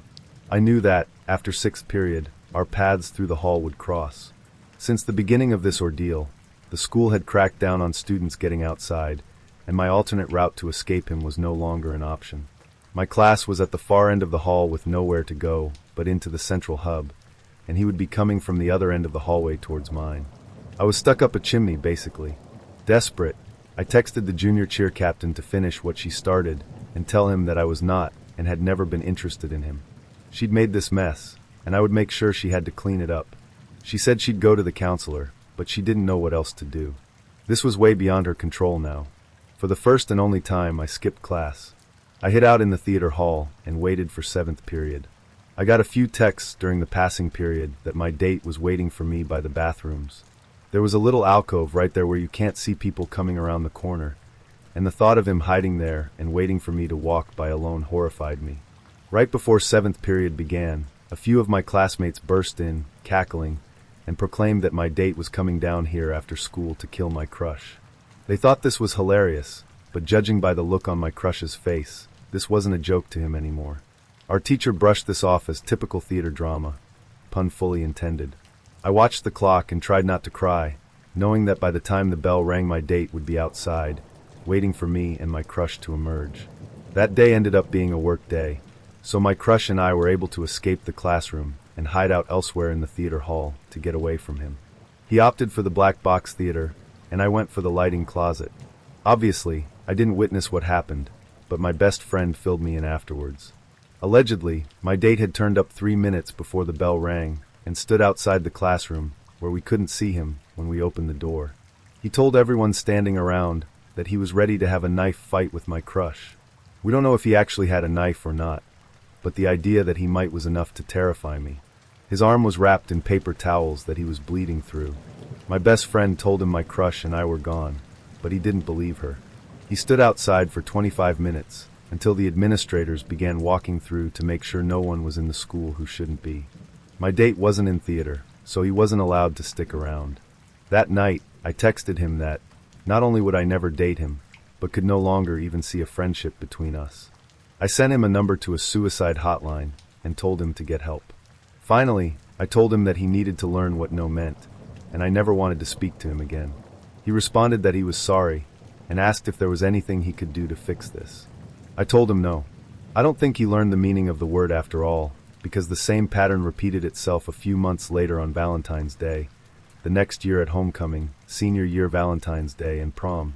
I knew that, after 6th period, our paths through the hall would cross. Since the beginning of this ordeal, the school had cracked down on students getting outside, and my alternate route to escape him was no longer an option. My class was at the far end of the hall with nowhere to go but into the central hub, and he would be coming from the other end of the hallway towards mine. I was stuck up a chimney, basically. Desperate, I texted the junior cheer captain to finish what she started and tell him that I was not and had never been interested in him. She'd made this mess, and I would make sure she had to clean it up. She said she'd go to the counselor, but she didn't know what else to do. This was way beyond her control now. For the first and only time, I skipped class. I hid out in the theater hall and waited for 7th period. I got a few texts during the passing period that my date was waiting for me by the bathrooms. There was a little alcove right there where you can't see people coming around the corner, and the thought of him hiding there and waiting for me to walk by alone horrified me. Right before 7th period began, a few of my classmates burst in, cackling, and proclaimed that my date was coming down here after school to kill my crush. They thought this was hilarious, but judging by the look on my crush's face, this wasn't a joke to him anymore. Our teacher brushed this off as typical theater drama, pun fully intended. I watched the clock and tried not to cry, knowing that by the time the bell rang my date would be outside, waiting for me and my crush to emerge. That day ended up being a work day, so my crush and I were able to escape the classroom and hide out elsewhere in the theater hall to get away from him. He opted for the black box theater, and I went for the lighting closet. Obviously, I didn't witness what happened, but my best friend filled me in afterwards. Allegedly, my date had turned up 3 minutes before the bell rang and stood outside the classroom where we couldn't see him when we opened the door. He told everyone standing around that he was ready to have a knife fight with my crush. We don't know if he actually had a knife or not, but the idea that he might was enough to terrify me. His arm was wrapped in paper towels that he was bleeding through. My best friend told him my crush and I were gone, but he didn't believe her. He stood outside for 25 minutes, until the administrators began walking through to make sure no one was in the school who shouldn't be. My date wasn't in theater, so he wasn't allowed to stick around. That night, I texted him that not only would I never date him, but could no longer even see a friendship between us. I sent him a number to a suicide hotline and told him to get help. Finally, I told him that he needed to learn what no meant, and I never wanted to speak to him again. He responded that he was sorry and asked if there was anything he could do to fix this. I told him no. I don't think he learned the meaning of the word after all, because the same pattern repeated itself a few months later on Valentine's Day, the next year at homecoming, senior year Valentine's Day, and prom.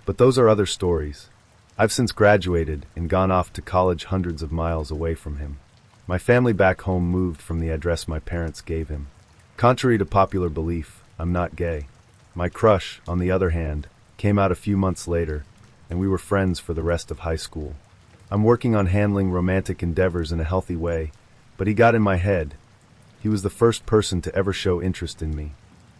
But those are other stories. I've since graduated and gone off to college hundreds of miles away from him. My family back home moved from the address my parents gave him. Contrary to popular belief, I'm not gay. My crush, on the other hand, came out a few months later, and we were friends for the rest of high school. I'm working on handling romantic endeavors in a healthy way, but he got in my head. He was the first person to ever show interest in me.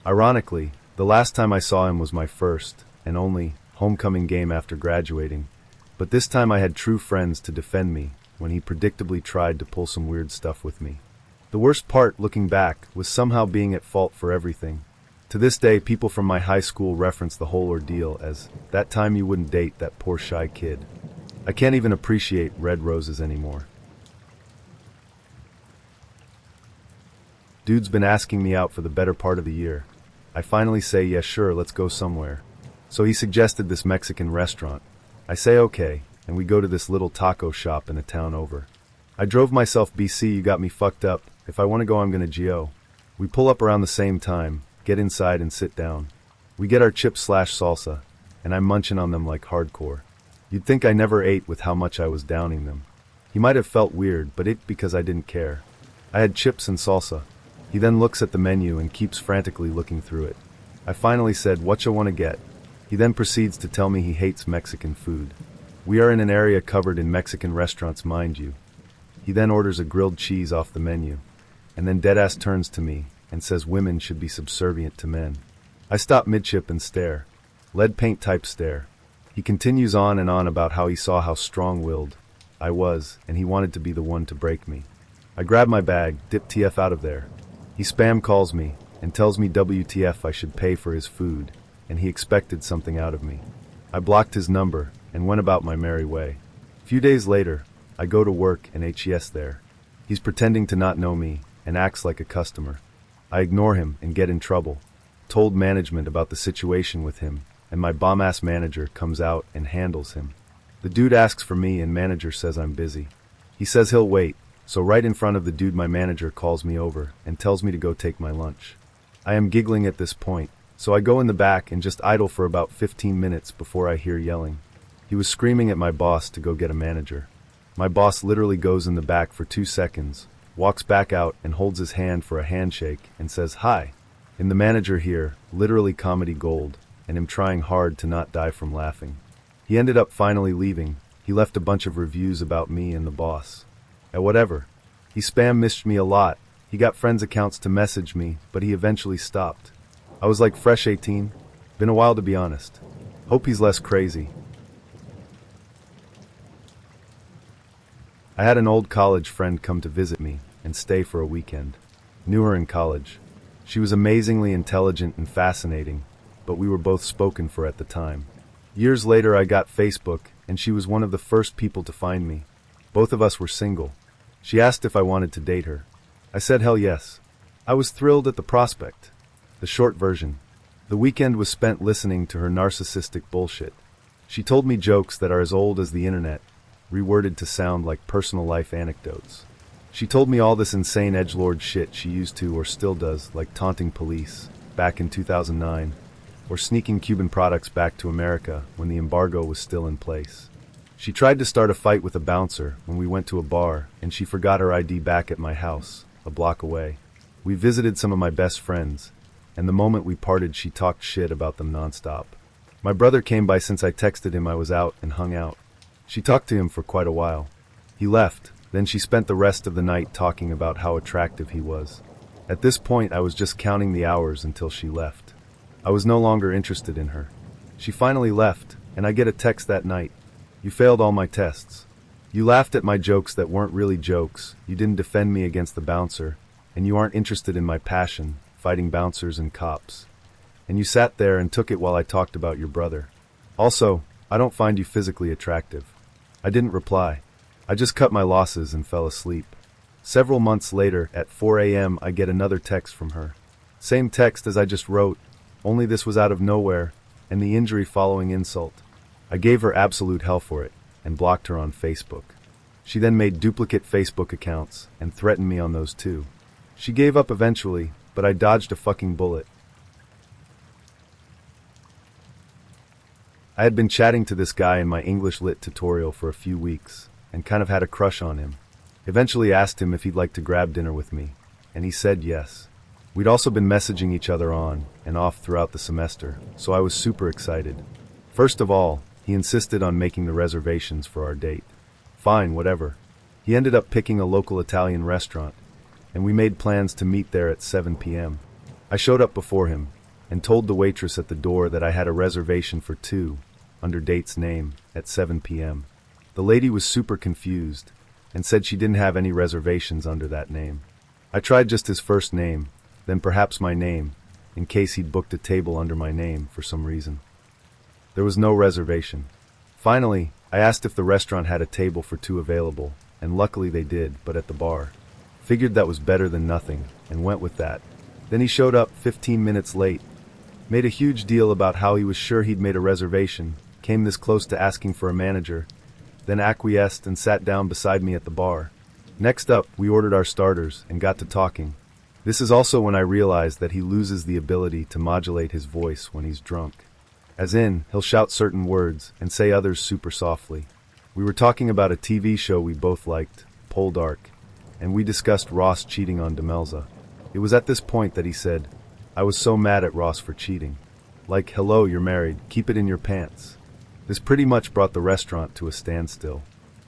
Ironically, the last time I saw him was my first, and only, homecoming game after graduating, but this time I had true friends to defend me when he predictably tried to pull some weird stuff with me. The worst part, looking back, was somehow being at fault for everything. To this day, people from my high school reference the whole ordeal as, "That time you wouldn't date that poor shy kid." I can't even appreciate red roses anymore. Dude's been asking me out for the better part of the year. I finally say, "Yeah, sure, let's go somewhere." So he suggested this Mexican restaurant. I say okay, and we go to this little taco shop in a town over. I drove myself BC, you got me fucked up. If I want to go, I'm gonna GO. We pull up around the same time, get inside and sit down. We get our chips/salsa, and I'm munching on them like hardcore. You'd think I never ate with how much I was downing them. He might have felt weird, but it because I didn't care. I had chips and salsa. He then looks at the menu and keeps frantically looking through it. I finally said, "What you wanna get?" He then proceeds to tell me he hates Mexican food. We are in an area covered in Mexican restaurants, mind you. He then orders a grilled cheese off the menu, and then deadass turns to me and says women should be subservient to men. I stop midship and stare. Lead paint type stare. He continues on and on about how he saw how strong-willed I was, and he wanted to be the one to break me. I grab my bag, dip TF out of there. He spam calls me and tells me WTF I should pay for his food, and he expected something out of me. I blocked his number and went about my merry way. A few days later, I go to work and HES there. He's pretending to not know me and acts like a customer. I ignore him and get in trouble. Told management about the situation with him, and my bomb-ass manager comes out and handles him. The dude asks for me and manager says I'm busy. He says he'll wait, so right in front of the dude my manager calls me over and tells me to go take my lunch. I am giggling at this point, so I go in the back and just idle for about 15 minutes before I hear yelling. He was screaming at my boss to go get a manager. My boss literally goes in the back for 2 seconds, walks back out and holds his hand for a handshake and says, "Hi." In the manager here, literally comedy gold, and him trying hard to not die from laughing. He ended up finally leaving. He left a bunch of reviews about me and the boss. Whatever. He spam missed me a lot. He got friends' accounts to message me, but he eventually stopped. I was like fresh 18. Been a while to be honest. Hope he's less crazy. I had an old college friend come to visit me and stay for a weekend. Knew her in college. She was amazingly intelligent and fascinating, but we were both spoken for at the time. Years later I got Facebook, and she was one of the first people to find me. Both of us were single. She asked if I wanted to date her. I said hell yes. I was thrilled at the prospect. The short version. The weekend was spent listening to her narcissistic bullshit. She told me jokes that are as old as the internet, reworded to sound like personal life anecdotes. She told me all this insane edgelord shit she used to or still does, like taunting police, back in 2009, or sneaking Cuban products back to America when the embargo was still in place. She tried to start a fight with a bouncer when we went to a bar, and she forgot her ID back at my house, a block away. We visited some of my best friends, and the moment we parted she talked shit about them nonstop. My brother came by since I texted him I was out and hung out. She talked to him for quite a while. He left, then she spent the rest of the night talking about how attractive he was. At this point I was just counting the hours until she left. I was no longer interested in her. She finally left, and I get a text that night. "You failed all my tests. You laughed at my jokes that weren't really jokes, you didn't defend me against the bouncer, and you aren't interested in my passion, fighting bouncers and cops. And you sat there and took it while I talked about your brother. Also, I don't find you physically attractive." I didn't reply. I just cut my losses and fell asleep. Several months later, at 4 a.m., I get another text from her. Same text as I just wrote, only this was out of nowhere, and the injury following insult. I gave her absolute hell for it, and blocked her on Facebook. She then made duplicate Facebook accounts, and threatened me on those too. She gave up eventually, but I dodged a fucking bullet. I had been chatting to this guy in my English lit tutorial for a few weeks, and kind of had a crush on him. Eventually asked him if he'd like to grab dinner with me, and he said yes. We'd also been messaging each other on and off throughout the semester, so I was super excited. First of all, he insisted on making the reservations for our date. Fine, whatever. He ended up picking a local Italian restaurant, and we made plans to meet there at 7 p.m. I showed up before him, and told the waitress at the door that I had a reservation for 2, under date's name, at 7 p.m. The lady was super confused, and said she didn't have any reservations under that name. I tried just his first name, then perhaps my name, in case he'd booked a table under my name for some reason. There was no reservation. Finally, I asked if the restaurant had a table for 2 available, and luckily they did, but at the bar. Figured that was better than nothing, and went with that. Then he showed up 15 minutes late, made a huge deal about how he was sure he'd made a reservation, came this close to asking for a manager, then acquiesced and sat down beside me at the bar. Next up, we ordered our starters and got to talking. This is also when I realized that he loses the ability to modulate his voice when he's drunk. As in, he'll shout certain words and say others super softly. We were talking about a TV show we both liked, Poldark, and we discussed Ross cheating on Demelza. It was at this point that he said, "I was so mad at Ross for cheating. Like, hello, you're married, keep it in your pants." This pretty much brought the restaurant to a standstill.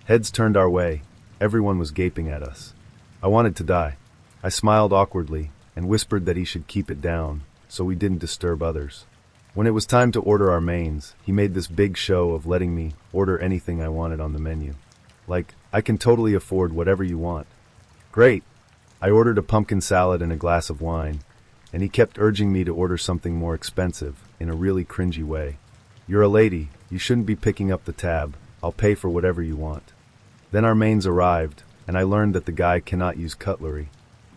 Heads turned our way. Everyone was gaping at us. I wanted to die. I smiled awkwardly and whispered that he should keep it down so we didn't disturb others. When it was time to order our mains, he made this big show of letting me order anything I wanted on the menu. Like, I can totally afford whatever you want. Great. I ordered a pumpkin salad and a glass of wine, and he kept urging me to order something more expensive in a really cringy way. "You're a lady, you shouldn't be picking up the tab. I'll pay for whatever you want." Then our mains arrived, and I learned that the guy cannot use cutlery.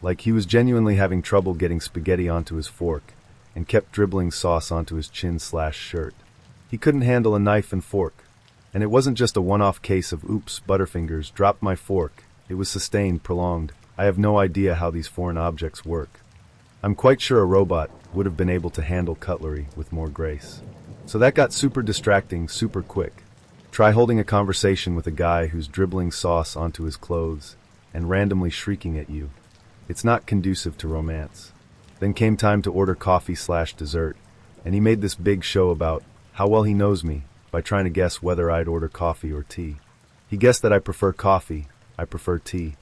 Like, he was genuinely having trouble getting spaghetti onto his fork, and kept dribbling sauce onto his chin/shirt. He couldn't handle a knife and fork. And it wasn't just a one-off case of oops, Butterfingers, dropped my fork. It was sustained, prolonged. I have no idea how these foreign objects work. I'm quite sure a robot would have been able to handle cutlery with more grace. So that got super distracting super quick. Try holding a conversation with a guy who's dribbling sauce onto his clothes and randomly shrieking at you. It's not conducive to romance. Then came time to order coffee/dessert, and he made this big show about how well he knows me by trying to guess whether I'd order coffee or tea. He guessed that I prefer coffee, I prefer tea,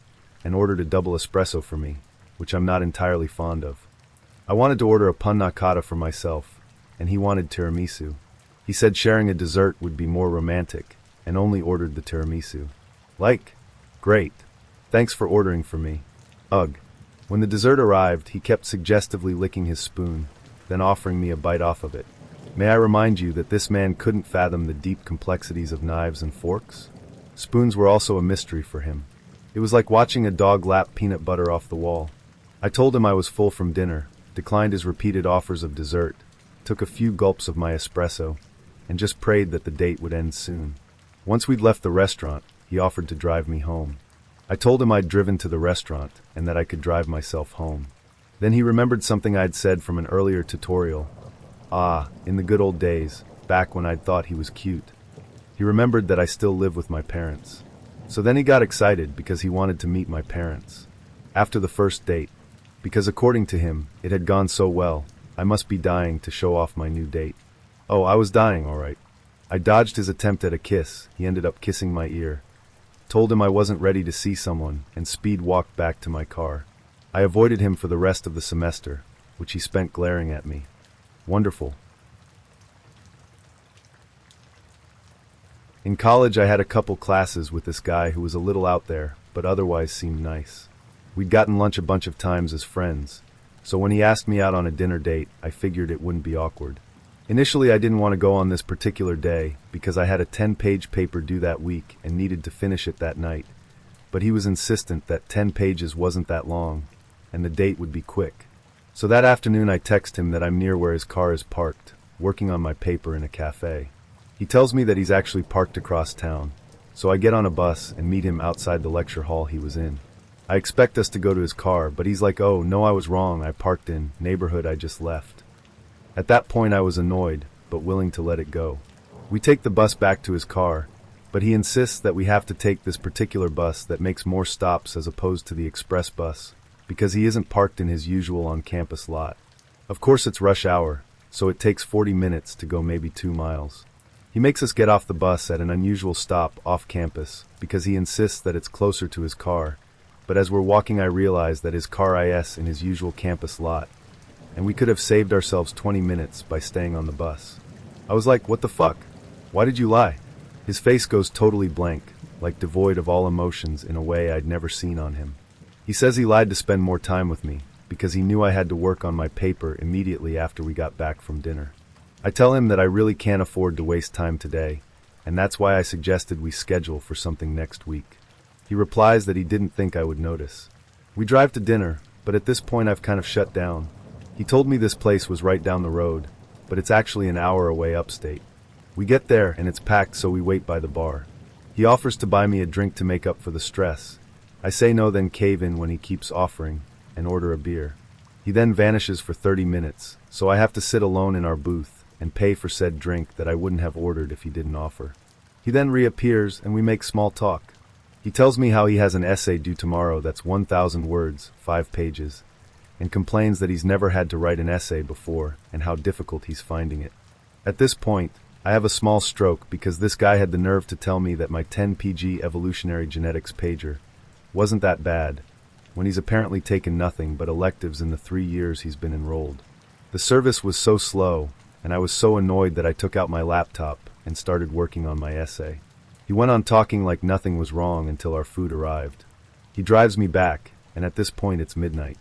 and ordered a double espresso for me, which I'm not entirely fond of. I wanted to order a panna cotta for myself, and he wanted tiramisu. He said sharing a dessert would be more romantic, and only ordered the tiramisu. Like, great. Thanks for ordering for me. Ugh. When the dessert arrived, he kept suggestively licking his spoon, then offering me a bite off of it. May I remind you that this man couldn't fathom the deep complexities of knives and forks? Spoons were also a mystery for him. It was like watching a dog lap peanut butter off the wall. I told him I was full from dinner, declined his repeated offers of dessert, took a few gulps of my espresso, and just prayed that the date would end soon. Once we'd left the restaurant, he offered to drive me home. I told him I'd driven to the restaurant and that I could drive myself home. Then he remembered something I'd said from an earlier tutorial. In the good old days, back when I'd thought he was cute. He remembered that I still live with my parents. So then he got excited because he wanted to meet my parents. After the first date, because according to him, it had gone so well, I must be dying to show off my new date. Oh, I was dying, all right. I dodged his attempt at a kiss. He ended up kissing my ear. Told him I wasn't ready to see someone, and speed walked back to my car. I avoided him for the rest of the semester, which he spent glaring at me. Wonderful. In college, I had a couple classes with this guy who was a little out there, but otherwise seemed nice. We'd gotten lunch a bunch of times as friends, so when he asked me out on a dinner date, I figured it wouldn't be awkward. Initially, I didn't want to go on this particular day because I had a 10-page paper due that week and needed to finish it that night, but he was insistent that 10 pages wasn't that long, and the date would be quick. So that afternoon I text him that I'm near where his car is parked, working on my paper in a cafe. He tells me that he's actually parked across town, so I get on a bus and meet him outside the lecture hall he was in. I expect us to go to his car, but he's like, "Oh, no, I was wrong, I parked in neighborhood I just left." At that point I was annoyed, but willing to let it go. We take the bus back to his car, but he insists that we have to take this particular bus that makes more stops as opposed to the express bus, because he isn't parked in his usual on-campus lot. Of course it's rush hour, so it takes 40 minutes to go maybe 2 miles. He makes us get off the bus at an unusual stop off campus because he insists that it's closer to his car, but as we're walking I realize that his car is in his usual campus lot, and we could have saved ourselves 20 minutes by staying on the bus. I was like, what the fuck? Why did you lie? His face goes totally blank, like devoid of all emotions in a way I'd never seen on him. He says he lied to spend more time with me, because he knew I had to work on my paper immediately after we got back from dinner. I tell him that I really can't afford to waste time today, and that's why I suggested we schedule for something next week. He replies that he didn't think I would notice. We drive to dinner, but at this point I've kind of shut down. He told me this place was right down the road, but it's actually an hour away upstate. We get there and it's packed, so we wait by the bar. He offers to buy me a drink to make up for the stress. I say no, then cave in when he keeps offering, and order a beer. He then vanishes for 30 minutes, so I have to sit alone in our booth and pay for said drink that I wouldn't have ordered if he didn't offer. He then reappears and we make small talk. He tells me how he has an essay due tomorrow that's 1,000 words, 5 pages, and complains that he's never had to write an essay before and how difficult he's finding it. At this point, I have a small stroke because this guy had the nerve to tell me that my 10 PG evolutionary genetics pager wasn't that bad, when he's apparently taken nothing but electives in the 3 years he's been enrolled. The service was so slow, and I was so annoyed that I took out my laptop and started working on my essay. He went on talking like nothing was wrong until our food arrived. He drives me back, and at this point it's midnight.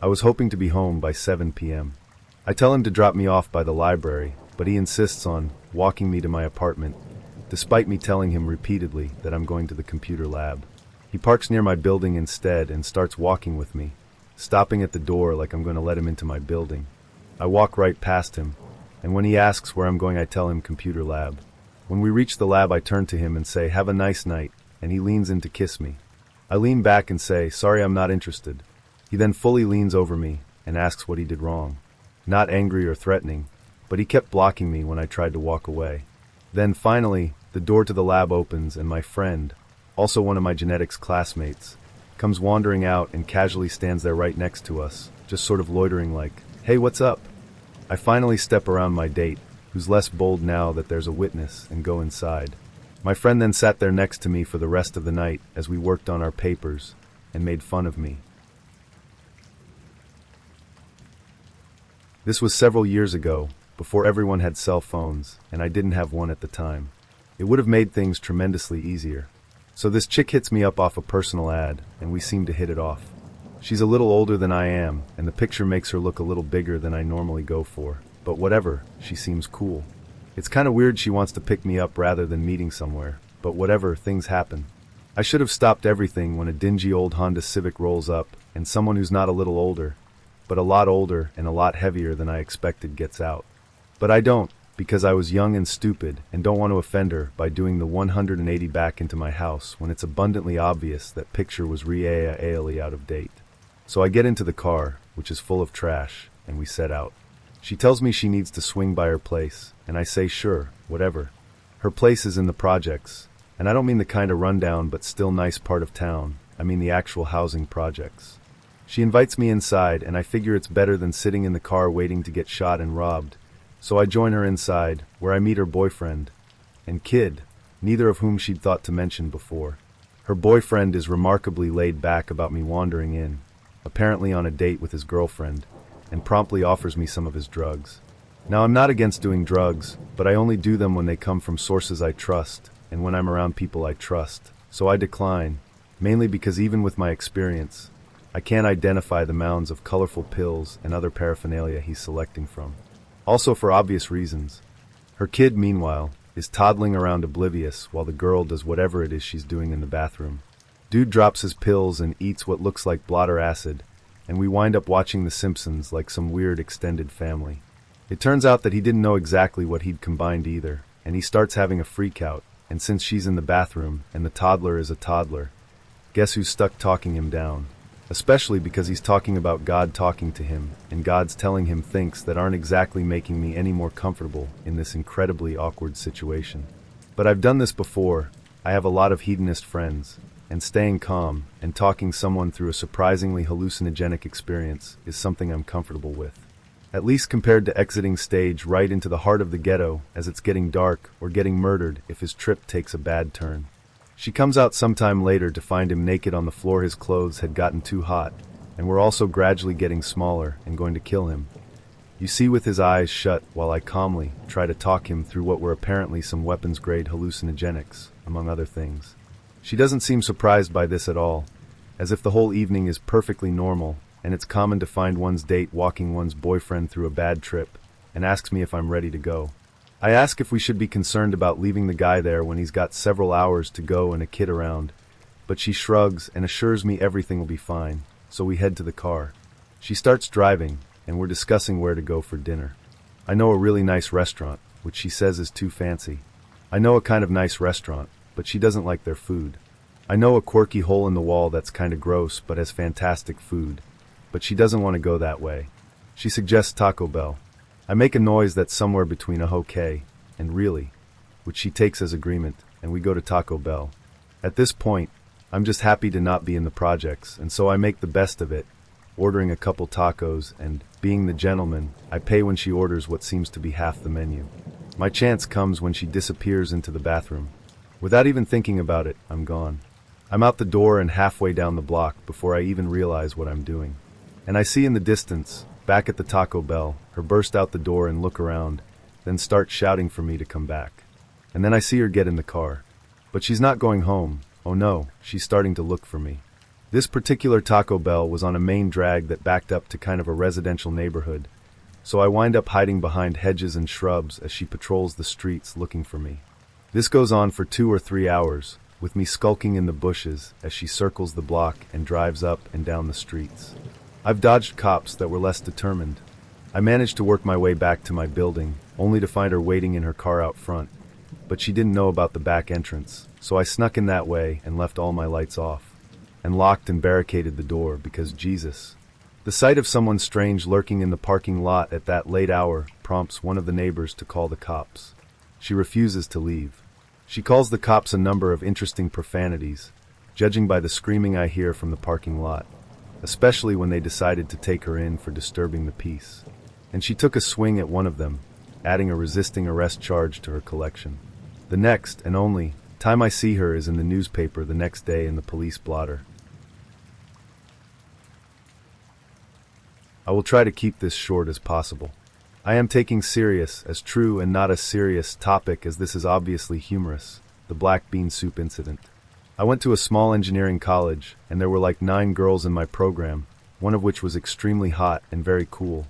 I was hoping to be home by 7 p.m. I tell him to drop me off by the library, but he insists on walking me to my apartment, despite me telling him repeatedly that I'm going to the computer lab. He parks near my building instead and starts walking with me, stopping at the door like I'm going to let him into my building. I walk right past him, and when he asks where I'm going I tell him computer lab. When we reach the lab I turn to him and say, "Have a nice night," and he leans in to kiss me. I lean back and say, "Sorry, I'm not interested." He then fully leans over me and asks what he did wrong. Not angry or threatening, but he kept blocking me when I tried to walk away. Then finally, the door to the lab opens and my friend, also one of my genetics classmates, comes wandering out and casually stands there right next to us, just sort of loitering like, "Hey, what's up?" I finally step around my date, who's less bold now that there's a witness, and go inside. My friend then sat there next to me for the rest of the night as we worked on our papers and made fun of me. This was several years ago, before everyone had cell phones, and I didn't have one at the time. It would have made things tremendously easier. So this chick hits me up off a personal ad, and we seem to hit it off. She's a little older than I am, and the picture makes her look a little bigger than I normally go for. But whatever, she seems cool. It's kind of weird she wants to pick me up rather than meeting somewhere, but whatever, things happen. I should have stopped everything when a dingy old Honda Civic rolls up, and someone who's not a little older, but a lot older and a lot heavier than I expected gets out. But I don't, because I was young and stupid and don't want to offend her by doing the 180 back into my house when it's abundantly obvious that picture was really out of date. So I get into the car, which is full of trash, and we set out. She tells me she needs to swing by her place, and I say sure, whatever. Her place is in the projects, and I don't mean the kind of rundown but still nice part of town, I mean the actual housing projects. She invites me inside, and I figure it's better than sitting in the car waiting to get shot and robbed, so I join her inside, where I meet her boyfriend and kid, neither of whom she'd thought to mention before. Her boyfriend is remarkably laid back about me wandering in, apparently on a date with his girlfriend, and promptly offers me some of his drugs. Now, I'm not against doing drugs, but I only do them when they come from sources I trust, and when I'm around people I trust, so I decline, mainly because even with my experience, I can't identify the mounds of colorful pills and other paraphernalia he's selecting from. Also for obvious reasons. Her kid, meanwhile, is toddling around oblivious while the girl does whatever it is she's doing in the bathroom. Dude drops his pills and eats what looks like blotter acid, and we wind up watching The Simpsons like some weird extended family. It turns out that he didn't know exactly what he'd combined either, and he starts having a freak out, and since she's in the bathroom and the toddler is a toddler, guess who's stuck talking him down? especially because he's talking about God talking to him, and God's telling him things that aren't exactly making me any more comfortable in this incredibly awkward situation. But I've done this before. I have a lot of hedonist friends, and staying calm and talking someone through a surprisingly hallucinogenic experience is something I'm comfortable with. At least compared to exiting stage right into the heart of the ghetto as it's getting dark, or getting murdered if his trip takes a bad turn. She comes out sometime later to find him naked on the floor. His clothes had gotten too hot, and were also gradually getting smaller and going to kill him. You see with his eyes shut while I calmly try to talk him through what were apparently some weapons-grade hallucinogenics, among other things. She doesn't seem surprised by this at all, as if the whole evening is perfectly normal, and it's common to find one's date walking one's boyfriend through a bad trip, and asks me if I'm ready to go. I ask if we should be concerned about leaving the guy there when he's got several hours to go and a kid around, but she shrugs and assures me everything will be fine, so we head to the car. She starts driving, and we're discussing where to go for dinner. I know a really nice restaurant, which she says is too fancy. I know a kind of nice restaurant, but she doesn't like their food. I know a quirky hole in the wall that's kinda gross but has fantastic food, but she doesn't want to go that way. She suggests Taco Bell. I make a noise that's somewhere between a okay and really, which she takes as agreement, and we go to Taco Bell. At this point, I'm just happy to not be in the projects, and so I make the best of it, ordering a couple tacos, and, being the gentleman, I pay when she orders what seems to be half the menu. My chance comes when she disappears into the bathroom. Without even thinking about it, I'm gone. I'm out the door and halfway down the block before I even realize what I'm doing. And I see in the distance, back at the Taco Bell, her burst out the door and look around, then start shouting for me to come back. And then I see her get in the car. But she's not going home. Oh no, she's starting to look for me. This particular Taco Bell was on a main drag that backed up to kind of a residential neighborhood, so I wind up hiding behind hedges and shrubs as she patrols the streets looking for me. This goes on for 2 or 3 hours, with me skulking in the bushes as she circles the block and drives up and down the streets. I've dodged cops that were less determined. I managed to work my way back to my building, only to find her waiting in her car out front. But she didn't know about the back entrance, so I snuck in that way and left all my lights off, and locked and barricaded the door because Jesus. The sight of someone strange lurking in the parking lot at that late hour prompts one of the neighbors to call the cops. She refuses to leave. She calls the cops a number of interesting profanities, judging by the screaming I hear from the parking lot, especially when they decided to take her in for disturbing the peace. And she took a swing at one of them, adding a resisting arrest charge to her collection. The next, and only, time I see her is in the newspaper the next day in the police blotter. I will try to keep this short as possible. I am taking serious as true and not as serious topic as this is obviously humorous, the black bean soup incident. I went to a small engineering college, and there were like 9 girls in my program, one of which was extremely hot and very cool.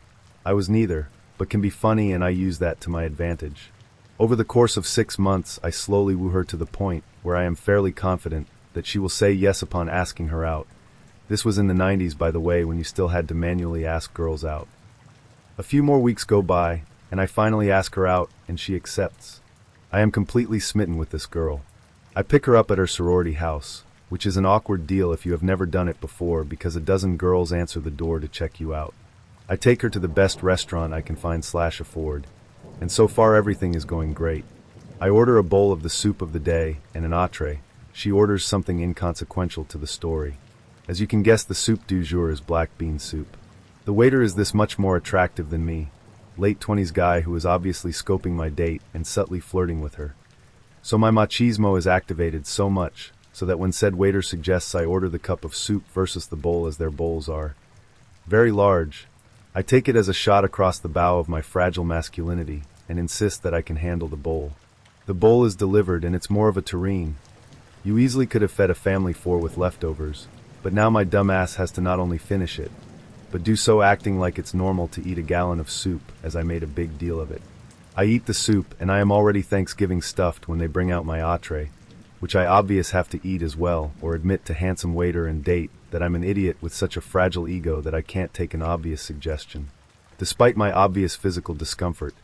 I was neither, but can be funny, and I use that to my advantage. Over the course of 6 months, I slowly woo her to the point where I am fairly confident that she will say yes upon asking her out. This was in the 90s, by the way, when you still had to manually ask girls out. A few more weeks go by, and I finally ask her out, and she accepts. I am completely smitten with this girl. I pick her up at her sorority house, which is an awkward deal if you have never done it before because a dozen girls answer the door to check you out. I take her to the best restaurant I can find/afford, and so far everything is going great. I order a bowl of the soup of the day and an entree. She orders something inconsequential to the story. As you can guess, the soup du jour is black bean soup. The waiter is this much more attractive than me, late 20s guy who is obviously scoping my date and subtly flirting with her. So my machismo is activated so much, so that when said waiter suggests I order the cup of soup versus the bowl as their bowls are very large, I take it as a shot across the bow of my fragile masculinity and insist that I can handle the bowl. The bowl is delivered and it's more of a tureen. You easily could have fed a family 4 with leftovers, but now my dumb ass has to not only finish it, but do so acting like it's normal to eat a gallon of soup, as I made a big deal of it. I eat the soup, and I am already Thanksgiving stuffed when they bring out my entree, which I obvious have to eat as well, or admit to handsome waiter and date that I'm an idiot with such a fragile ego that I can't take an obvious suggestion. Despite my obvious physical discomfort,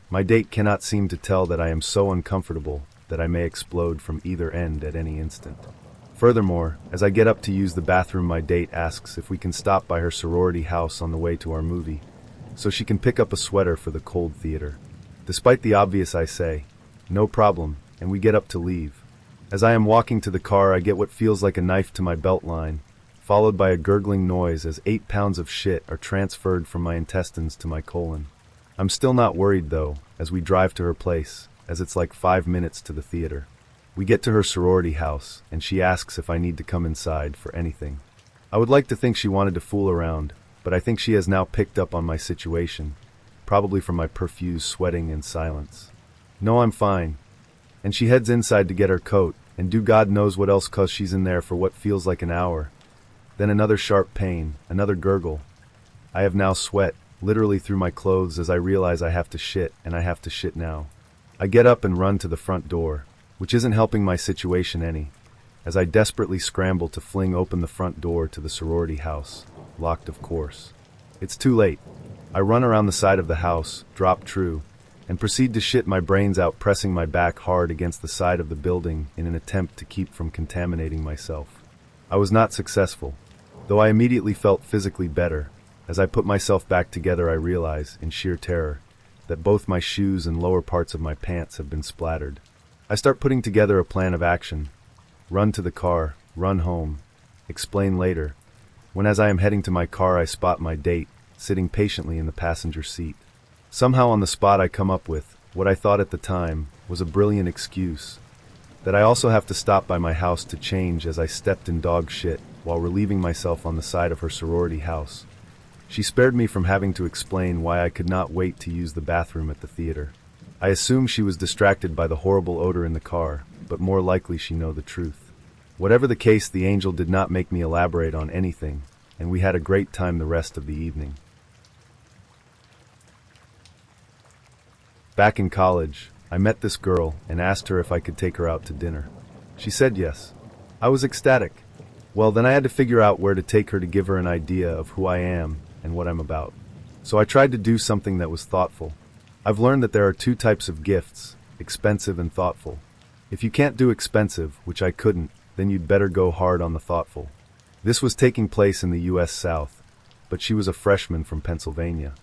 my date cannot seem to tell that I am so uncomfortable that I may explode from either end at any instant. Furthermore, as I get up to use the bathroom, my date asks if we can stop by her sorority house on the way to our movie, so she can pick up a sweater for the cold theater. Despite the obvious, I say, no problem, and we get up to leave. As I am walking to the car, I get what feels like a knife to my belt line, followed by a gurgling noise as 8 pounds of shit are transferred from my intestines to my colon. I'm still not worried though, as we drive to her place, as it's like 5 minutes to the theater. We get to her sorority house, and she asks if I need to come inside for anything. I would like to think she wanted to fool around, but I think she has now picked up on my situation, probably from my profuse sweating and silence. No, I'm fine. And she heads inside to get her coat, and do God knows what else, cause she's in there for what feels like an hour. Then another sharp pain, another gurgle. I have now sweat, literally through my clothes, as I realize I have to shit, and I have to shit now. I get up and run to the front door, which isn't helping my situation any, as I desperately scramble to fling open the front door to the sorority house, locked of course. It's too late. I run around the side of the house, drop true, and proceed to shit my brains out, pressing my back hard against the side of the building in an attempt to keep from contaminating myself. I was not successful, though I immediately felt physically better. As I put myself back together, I realize, in sheer terror, that both my shoes and lower parts of my pants have been splattered. I start putting together a plan of action. Run to the car, run home, explain later, when as I am heading to my car I spot my date, sitting patiently in the passenger seat. Somehow on the spot I come up with, what I thought at the time, was a brilliant excuse, that I also have to stop by my house to change, as I stepped in dog shit while relieving myself on the side of her sorority house. She spared me from having to explain why I could not wait to use the bathroom at the theater. I assume she was distracted by the horrible odor in the car, but more likely she know the truth. Whatever the case, the angel did not make me elaborate on anything, and we had a great time the rest of the evening. Back in college, I met this girl and asked her if I could take her out to dinner. She said yes. I was ecstatic. Well, then I had to figure out where to take her to give her an idea of who I am and what I'm about. So I tried to do something that was thoughtful. I've learned that there are 2 types of gifts, expensive and thoughtful. If you can't do expensive, which I couldn't, then you'd better go hard on the thoughtful. This was taking place in the US South, but she was a freshman from Pennsylvania.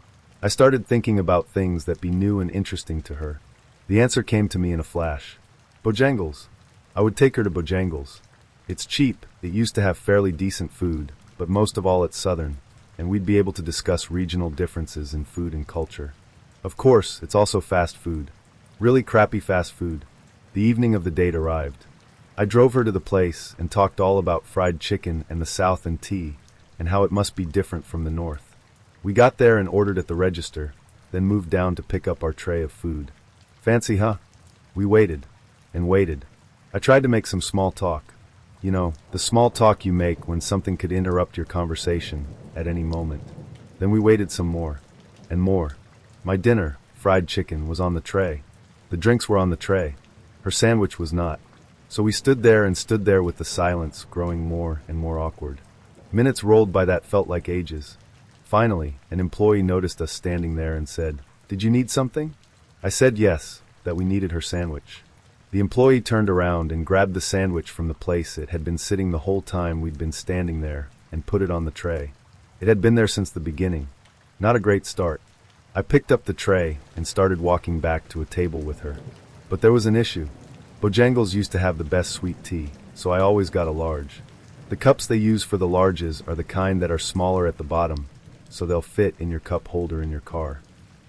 I started thinking about things that be new and interesting to her. The answer came to me in a flash. Bojangles. I would take her to Bojangles. It's cheap, it used to have fairly decent food, but most of all it's southern, and we'd be able to discuss regional differences in food and culture. Of course, it's also fast food. Really crappy fast food. The evening of the date arrived. I drove her to the place and talked all about fried chicken and the South and tea, and how it must be different from the North. We got there and ordered at the register, then moved down to pick up our tray of food. Fancy, huh? We waited, and waited. I tried to make some small talk. You know, the small talk you make when something could interrupt your conversation at any moment. Then we waited some more, and more. My dinner, fried chicken, was on the tray. The drinks were on the tray. Her sandwich was not. So we stood there with the silence growing more and more awkward. Minutes rolled by that felt like ages. Finally, an employee noticed us standing there and said, "Did you need something?" I said yes, that we needed her sandwich. The employee turned around and grabbed the sandwich from the place it had been sitting the whole time we'd been standing there, and put it on the tray. It had been there since the beginning. Not a great start. I picked up the tray and started walking back to a table with her. But there was an issue. Bojangles used to have the best sweet tea, so I always got a large. The cups they use for the larges are the kind that are smaller at the bottom, so they'll fit in your cup holder in your car.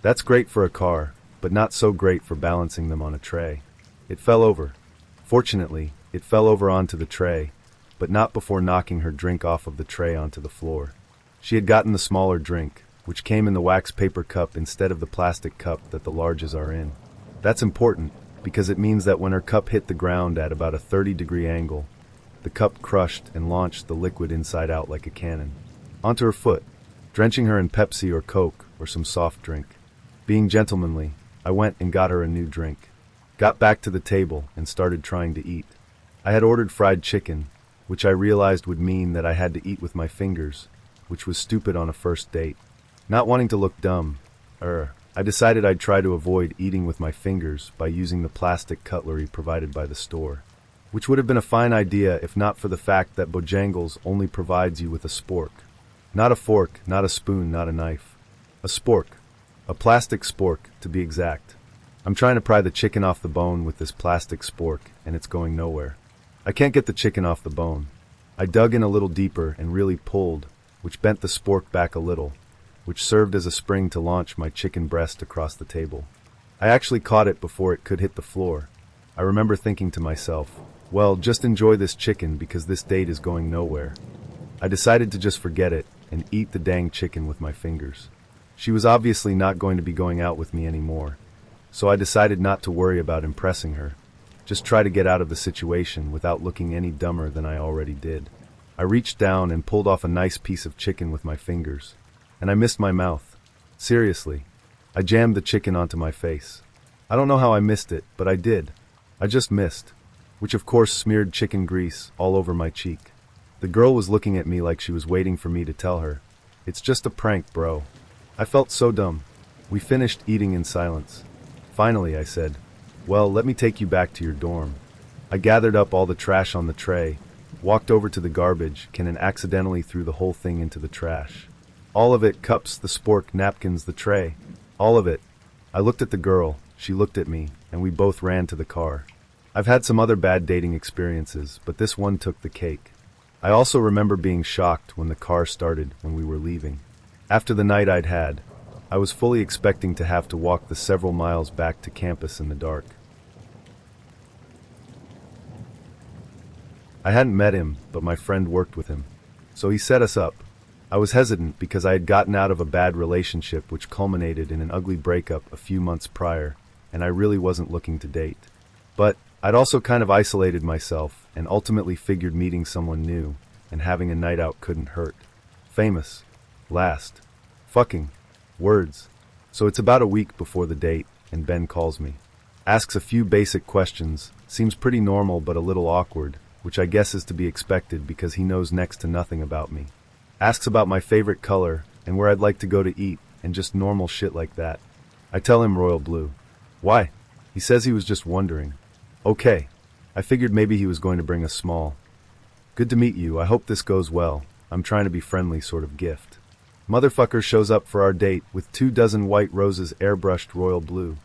That's great for a car, but not so great for balancing them on a tray. It fell over. Fortunately, it fell over onto the tray, but not before knocking her drink off of the tray onto the floor. She had gotten the smaller drink, which came in the wax paper cup instead of the plastic cup that the larges are in. That's important, because it means that when her cup hit the ground at about a 30-degree angle, the cup crushed and launched the liquid inside out like a cannon. Onto her foot, drenching her in Pepsi or Coke or some soft drink. Being gentlemanly, I went and got her a new drink. Got back to the table and started trying to eat. I had ordered fried chicken, which I realized would mean that I had to eat with my fingers, which was stupid on a first date. Not wanting to look dumb, I decided I'd try to avoid eating with my fingers by using the plastic cutlery provided by the store. which would have been a fine idea if not for the fact that Bojangles only provides you with a spork. Not a fork, not a spoon, not a knife. A spork. A plastic spork, to be exact. I'm trying to pry the chicken off the bone with this plastic spork, and it's going nowhere. I can't get the chicken off the bone. I dug in a little deeper and really pulled, which bent the spork back a little, which served as a spring to launch my chicken breast across the table. I actually caught it before it could hit the floor. I remember thinking to myself, well, just enjoy this chicken because this date is going nowhere. I decided to just forget it and eat the dang chicken with my fingers. She was obviously not going to be going out with me anymore, so I decided not to worry about impressing her. Just try to get out of the situation without looking any dumber than I already did. I reached down and pulled off a nice piece of chicken with my fingers, and I missed my mouth. Seriously, I jammed the chicken onto my face. I don't know how I missed it, but I did. I just missed, which of course smeared chicken grease all over my cheek. The girl was looking at me like she was waiting for me to tell her, "It's just a prank, bro." I felt so dumb. We finished eating in silence. Finally, I said, "Well, let me take you back to your dorm." I gathered up all the trash on the tray, walked over to the garbage can and accidentally threw the whole thing into the trash. All of it, cups, the spork, napkins, the tray. All of it. I looked at the girl, she looked at me, and we both ran to the car. I've had some other bad dating experiences, but this one took the cake. I also remember being shocked when the car started when we were leaving. After the night I'd had, I was fully expecting to have to walk the several miles back to campus in the dark. I hadn't met him, but my friend worked with him, so he set us up. I was hesitant because I had gotten out of a bad relationship which culminated in an ugly breakup a few months prior, and I really wasn't looking to date. But I'd also kind of isolated myself and ultimately figured meeting someone new and having a night out couldn't hurt. Famous. Last. Fucking. Words. So it's about a week before the date, and Ben calls me. Asks a few basic questions, seems pretty normal but a little awkward, which I guess is to be expected because he knows next to nothing about me. Asks about my favorite color and where I'd like to go to eat and just normal shit like that. I tell him royal blue. Why? He says he was just wondering. Okay. I figured maybe he was going to bring a small, "Good to meet you, I hope this goes well, I'm trying to be friendly" sort of gift. Motherfucker shows up for our date with 24 white roses airbrushed royal blue.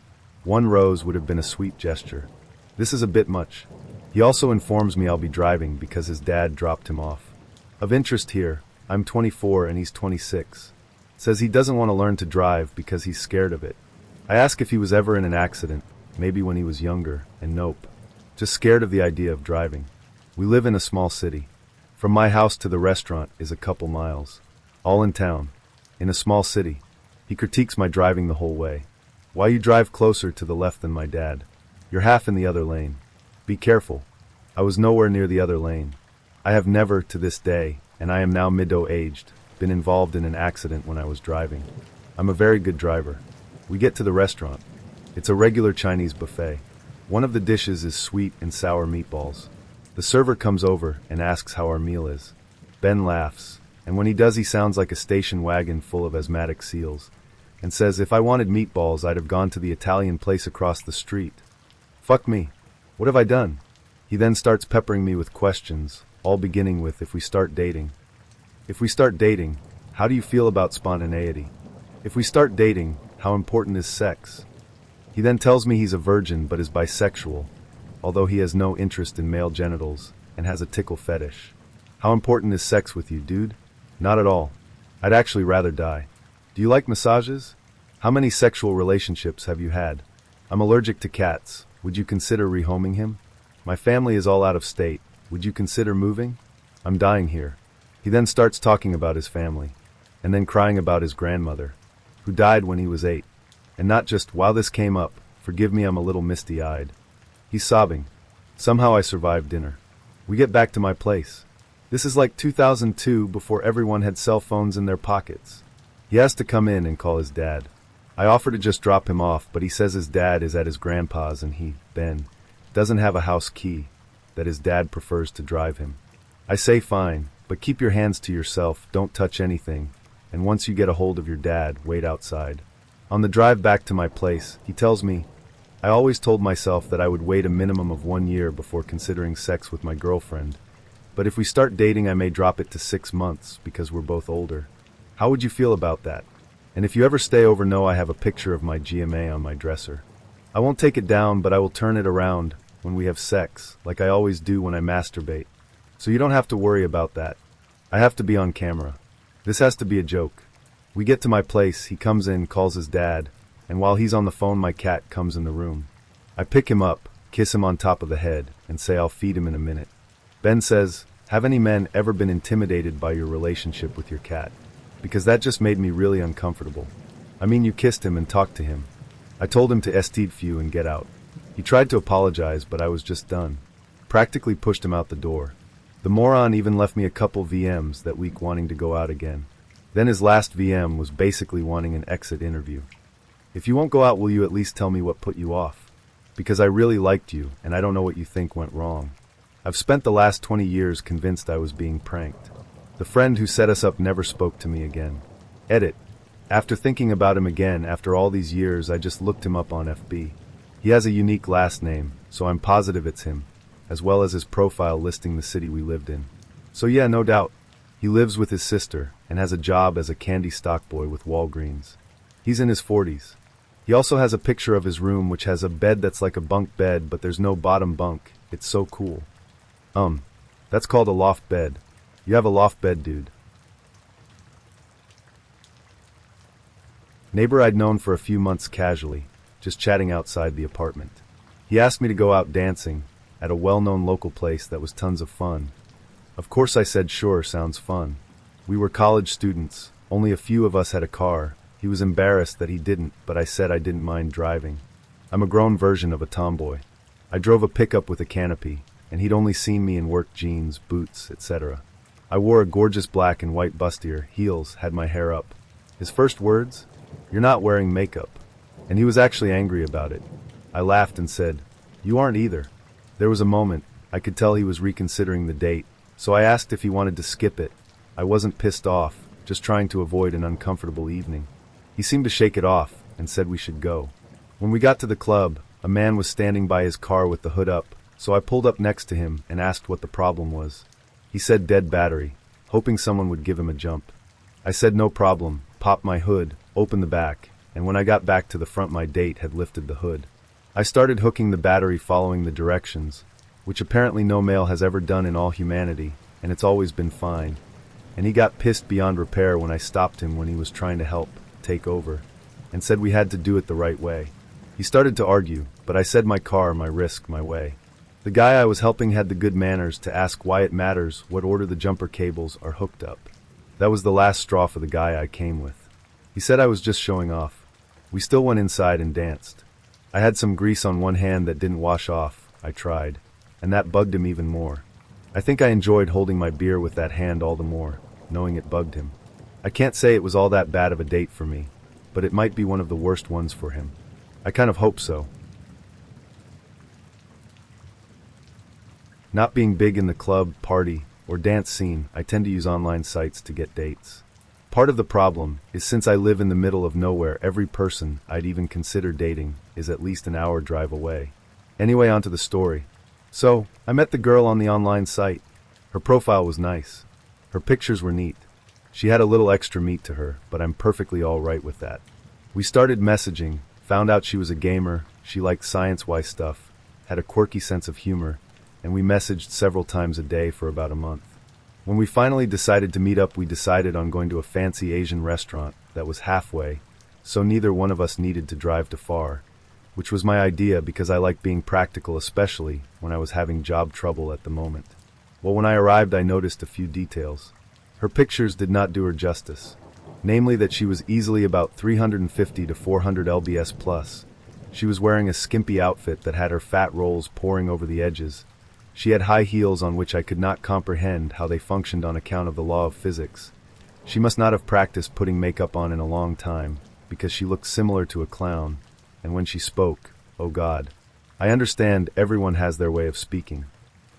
One rose would have been a sweet gesture. This is a bit much. He also informs me I'll be driving because his dad dropped him off. Of interest here, I'm 24 and he's 26. Says he doesn't want to learn to drive because he's scared of it. I ask if he was ever in an accident, maybe when he was younger, and nope. Just scared of the idea of driving. We live in a small city. From my house to the restaurant is a couple miles. All in town. In a small city. He critiques my driving the whole way. Why you drive closer to the left than my dad? You're half in the other lane. Be careful. I was nowhere near the other lane. I have never, to this day, and I am now middle-aged, been involved in an accident when I was driving. I'm a very good driver. We get to the restaurant. It's a regular Chinese buffet. One of the dishes is sweet and sour meatballs. The server comes over and asks how our meal is. Ben laughs, and when he does he sounds like a station wagon full of asthmatic seals, and says if I wanted meatballs I'd have gone to the Italian place across the street. Fuck me. What have I done? He then starts peppering me with questions, all beginning with if we start dating. If we start dating, how do you feel about spontaneity? If we start dating, how important is sex? He then tells me he's a virgin but is bisexual, although he has no interest in male genitals and has a tickle fetish. How important is sex with you, dude? Not at all. I'd actually rather die. Do you like massages? How many sexual relationships have you had? I'm allergic to cats. Would you consider rehoming him? My family is all out of state. Would you consider moving? I'm dying here. He then starts talking about his family, and then crying about his grandmother, who died when he was 8. And not just, wow, this came up, forgive me, I'm a little misty-eyed. He's sobbing. Somehow I survived dinner. We get back to my place. This is like 2002 before everyone had cell phones in their pockets. He has to come in and call his dad. I offer to just drop him off, but he says his dad is at his grandpa's and he, Ben, doesn't have a house key, that his dad prefers to drive him. I say fine, but keep your hands to yourself, don't touch anything, and once you get a hold of your dad, wait outside. On the drive back to my place, he tells me, I always told myself that I would wait a minimum of 1 year before considering sex with my girlfriend, but if we start dating I may drop it to 6 months because we're both older. How would you feel about that? And if you ever stay over, know I have a picture of my GMA on my dresser. I won't take it down, but I will turn it around when we have sex, like I always do when I masturbate. So you don't have to worry about that. I have to be on camera. This has to be a joke. We get to my place, he comes in, calls his dad, and while he's on the phone my cat comes in the room. I pick him up, kiss him on top of the head, and say I'll feed him in a minute. Ben says, have any men ever been intimidated by your relationship with your cat? Because that just made me really uncomfortable. I mean, you kissed him and talked to him. I told him to few and get out. He tried to apologize, but I was just done. Practically pushed him out the door. The moron even left me a couple VMs that week wanting to go out again. Then his last VM was basically wanting an exit interview. If you won't go out, will you at least tell me what put you off? Because I really liked you, and I don't know what you think went wrong. I've spent the last 20 years convinced I was being pranked. The friend who set us up never spoke to me again. Edit. After thinking about him again, after all these years, I just looked him up on FB. He has a unique last name, so I'm positive it's him, as well as his profile listing the city we lived in. So yeah, no doubt. He lives with his sister, and has a job as a candy stock boy with Walgreens. He's in his 40s. He also has a picture of his room which has a bed that's like a bunk bed, but there's no bottom bunk. It's so cool. That's called a loft bed. You have a loft bed, dude. Neighbor I'd known for a few months casually, just chatting outside the apartment. He asked me to go out dancing at a well-known local place that was tons of fun. Of course I said sure, sounds fun. We were college students, only a few of us had a car. He was embarrassed that he didn't, but I said I didn't mind driving. I'm a grown version of a tomboy. I drove a pickup with a canopy, and he'd only seen me in work jeans, boots, etc. I wore a gorgeous black and white bustier, heels, had my hair up. His first words? You're not wearing makeup. And he was actually angry about it. I laughed and said, you aren't either. There was a moment. I could tell he was reconsidering the date, so I asked if he wanted to skip it. I wasn't pissed off, just trying to avoid an uncomfortable evening. He seemed to shake it off and said we should go. When we got to the club, a man was standing by his car with the hood up, so I pulled up next to him and asked what the problem was. He said dead battery, hoping someone would give him a jump. I said no problem, popped my hood, opened the back, and when I got back to the front my date had lifted the hood. I started hooking the battery following the directions, which apparently no male has ever done in all humanity, and it's always been fine. And he got pissed beyond repair when I stopped him when he was trying to help take over, and said we had to do it the right way. He started to argue, but I said my car, my risk, my way. The guy I was helping had the good manners to ask why it matters what order the jumper cables are hooked up. That was the last straw for the guy I came with. He said I was just showing off. We still went inside and danced. I had some grease on one hand that didn't wash off. I tried, and that bugged him even more. I think I enjoyed holding my beer with that hand all the more, knowing it bugged him. I can't say it was all that bad of a date for me, but it might be one of the worst ones for him. I kind of hope so. Not being big in the club, party, or dance scene, I tend to use online sites to get dates. Part of the problem is since I live in the middle of nowhere, every person I'd even consider dating is at least an hour drive away. Anyway, onto the story. So, I met the girl on the online site. Her profile was nice. Her pictures were neat. She had a little extra meat to her, but I'm perfectly alright with that. We started messaging, found out she was a gamer, she liked science-wise stuff, had a quirky sense of humor, and we messaged several times a day for about a month. When we finally decided to meet up, we decided on going to a fancy Asian restaurant that was halfway, so neither one of us needed to drive too far, which was my idea because I like being practical, especially when I was having job trouble at the moment. Well, when I arrived, I noticed a few details. Her pictures did not do her justice, namely that she was easily about 350 to 400 lbs plus. She was wearing a skimpy outfit that had her fat rolls pouring over the edges. She had high heels on which I could not comprehend how they functioned on account of the law of physics. She must not have practiced putting makeup on in a long time, because she looked similar to a clown, and when she spoke, oh God. I understand everyone has their way of speaking.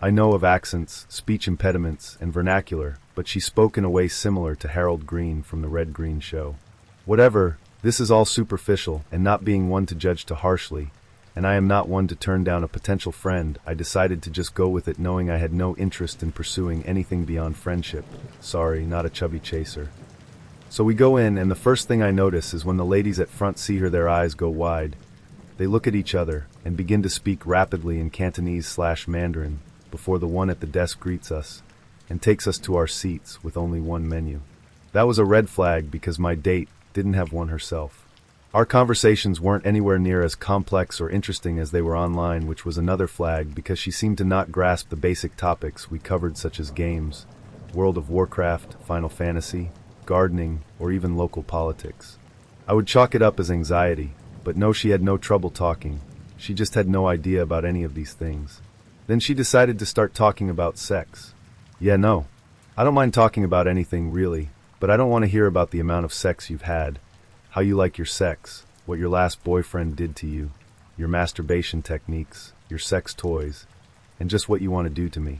I know of accents, speech impediments, and vernacular, but she spoke in a way similar to Harold Green from the Red Green Show. Whatever, this is all superficial, and not being one to judge too harshly. and I am not one to turn down a potential friend. I decided to just go with it, knowing I had no interest in pursuing anything beyond friendship. Sorry, not a chubby chaser. So we go in, and the first thing I notice is when the ladies at front see her, their eyes go wide. They look at each other and begin to speak rapidly in Cantonese/Mandarin before the one at the desk greets us and takes us to our seats with only one menu. That was a red flag because my date didn't have one herself. Our conversations weren't anywhere near as complex or interesting as they were online, which was another flag because she seemed to not grasp the basic topics we covered, such as games, World of Warcraft, Final Fantasy, gardening, or even local politics. I would chalk it up as anxiety, but no, she had no trouble talking. She just had no idea about any of these things. Then she decided to start talking about sex. Yeah, no. I don't mind talking about anything, really, but I don't want to hear about the amount of sex you've had, how you like your sex, what your last boyfriend did to you, your masturbation techniques, your sex toys, and just what you want to do to me.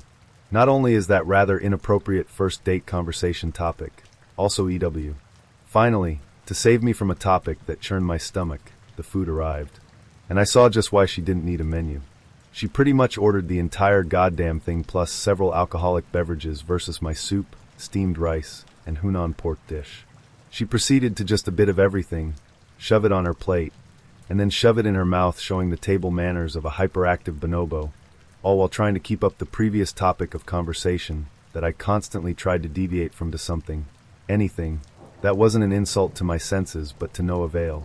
Not only is that rather inappropriate first date conversation topic, also EW. Finally, to save me from a topic that churned my stomach, the food arrived. And I saw just why she didn't need a menu. She pretty much ordered the entire goddamn thing plus several alcoholic beverages versus my soup, steamed rice, and Hunan pork dish. She proceeded to just a bit of everything, shove it on her plate, and then shove it in her mouth, showing the table manners of a hyperactive bonobo, all while trying to keep up the previous topic of conversation that I constantly tried to deviate from to something, anything, that wasn't an insult to my senses but to no avail.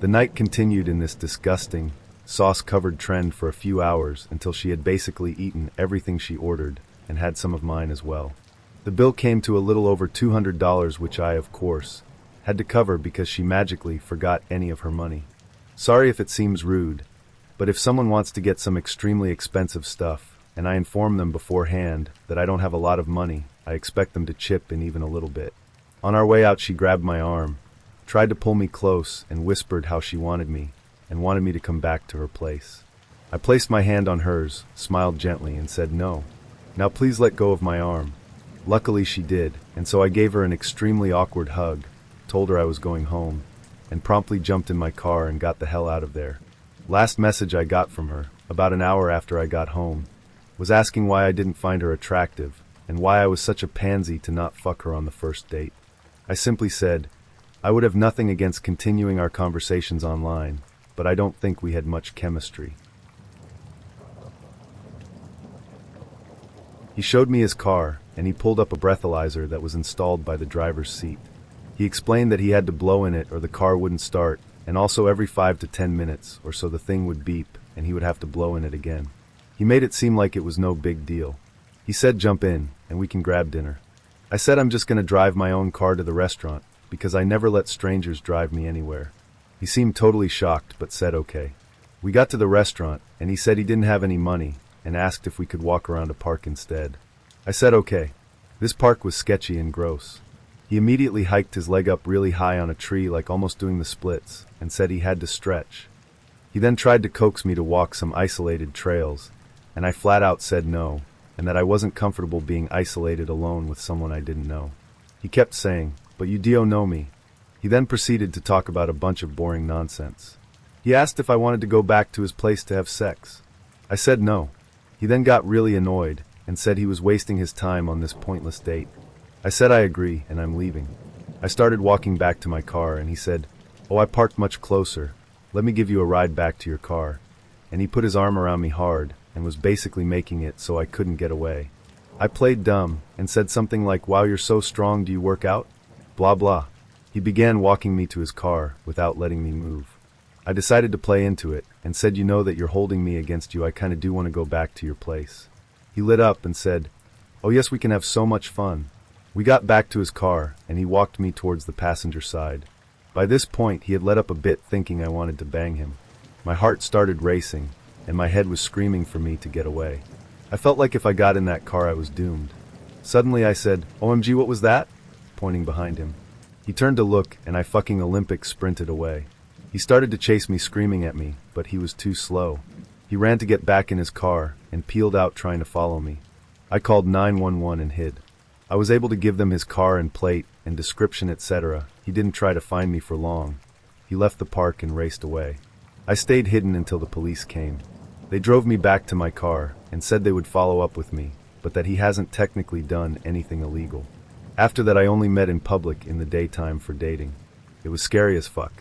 The night continued in this disgusting, sauce-covered trend for a few hours until she had basically eaten everything she ordered and had some of mine as well. The bill came to a little over $200, which I, of course, had to cover because she magically forgot any of her money. Sorry if it seems rude, but if someone wants to get some extremely expensive stuff, and I inform them beforehand that I don't have a lot of money, I expect them to chip in even a little bit. On our way out, she grabbed my arm, tried to pull me close, and whispered how she wanted me, and wanted me to come back to her place. I placed my hand on hers, smiled gently, and said no. Now please let go of my arm. Luckily she did, and so I gave her an extremely awkward hug, told her I was going home, and promptly jumped in my car and got the hell out of there. Last message I got from her, about an hour after I got home, was asking why I didn't find her attractive, and why I was such a pansy to not fuck her on the first date. I simply said, I would have nothing against continuing our conversations online, but I don't think we had much chemistry. He showed me his car, and he pulled up a breathalyzer that was installed by the driver's seat. He explained that he had to blow in it or the car wouldn't start, and also every 5 to 10 minutes or so the thing would beep and he would have to blow in it again. He made it seem like it was no big deal. He said jump in, and we can grab dinner. I said I'm just going to drive my own car to the restaurant, because I never let strangers drive me anywhere. He seemed totally shocked, but said okay. We got to the restaurant, and he said he didn't have any money, and asked if we could walk around a park instead. I said okay. This park was sketchy and gross. He immediately hiked his leg up really high on a tree, like almost doing the splits, and said he had to stretch. He then tried to coax me to walk some isolated trails, and I flat out said no, and that I wasn't comfortable being isolated alone with someone I didn't know. He kept saying, but you do know me. He then proceeded to talk about a bunch of boring nonsense. He asked if I wanted to go back to his place to have sex. I said no. He then got really annoyed and said he was wasting his time on this pointless date. I said I agree, and I'm leaving. I started walking back to my car, and he said, oh, I parked much closer. Let me give you a ride back to your car. And he put his arm around me hard and was basically making it so I couldn't get away. I played dumb and said something like, wow, you're so strong, do you work out? Blah blah. He began walking me to his car without letting me move. I decided to play into it and said, you know that you're holding me against you, I kinda do want to go back to your place. He lit up and said, oh yes, we can have so much fun. We got back to his car and he walked me towards the passenger side. By this point he had let up a bit, thinking I wanted to bang him. My heart started racing and my head was screaming for me to get away. I felt like if I got in that car I was doomed. Suddenly I said, OMG, what was that? Pointing behind him. He turned to look and I fucking Olympic sprinted away. He started to chase me, screaming at me, but he was too slow. He ran to get back in his car and peeled out trying to follow me. I called 911 and hid. I was able to give them his car and plate and description, etc. He didn't try to find me for long. He left the park and raced away. I stayed hidden until the police came. They drove me back to my car and said they would follow up with me, but that he hasn't technically done anything illegal. After that, I only met in public in the daytime for dating. It was scary as fuck.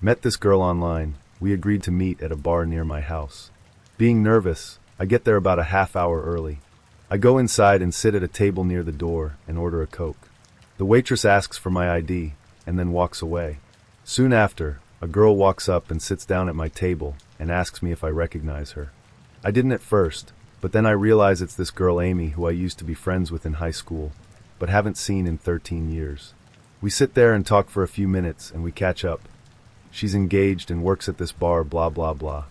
Met this girl online. We agreed to meet at a bar near my house. Being nervous, I get there about a half hour early. I go inside and sit at a table near the door and order a Coke. The waitress asks for my ID and then walks away. Soon after, a girl walks up and sits down at my table and asks me if I recognize her. I didn't at first, but then I realize it's this girl Amy who I used to be friends with in high school, but haven't seen in 13 years. We sit there and talk for a few minutes and we catch up. She's engaged and works at this bar, blah blah blah.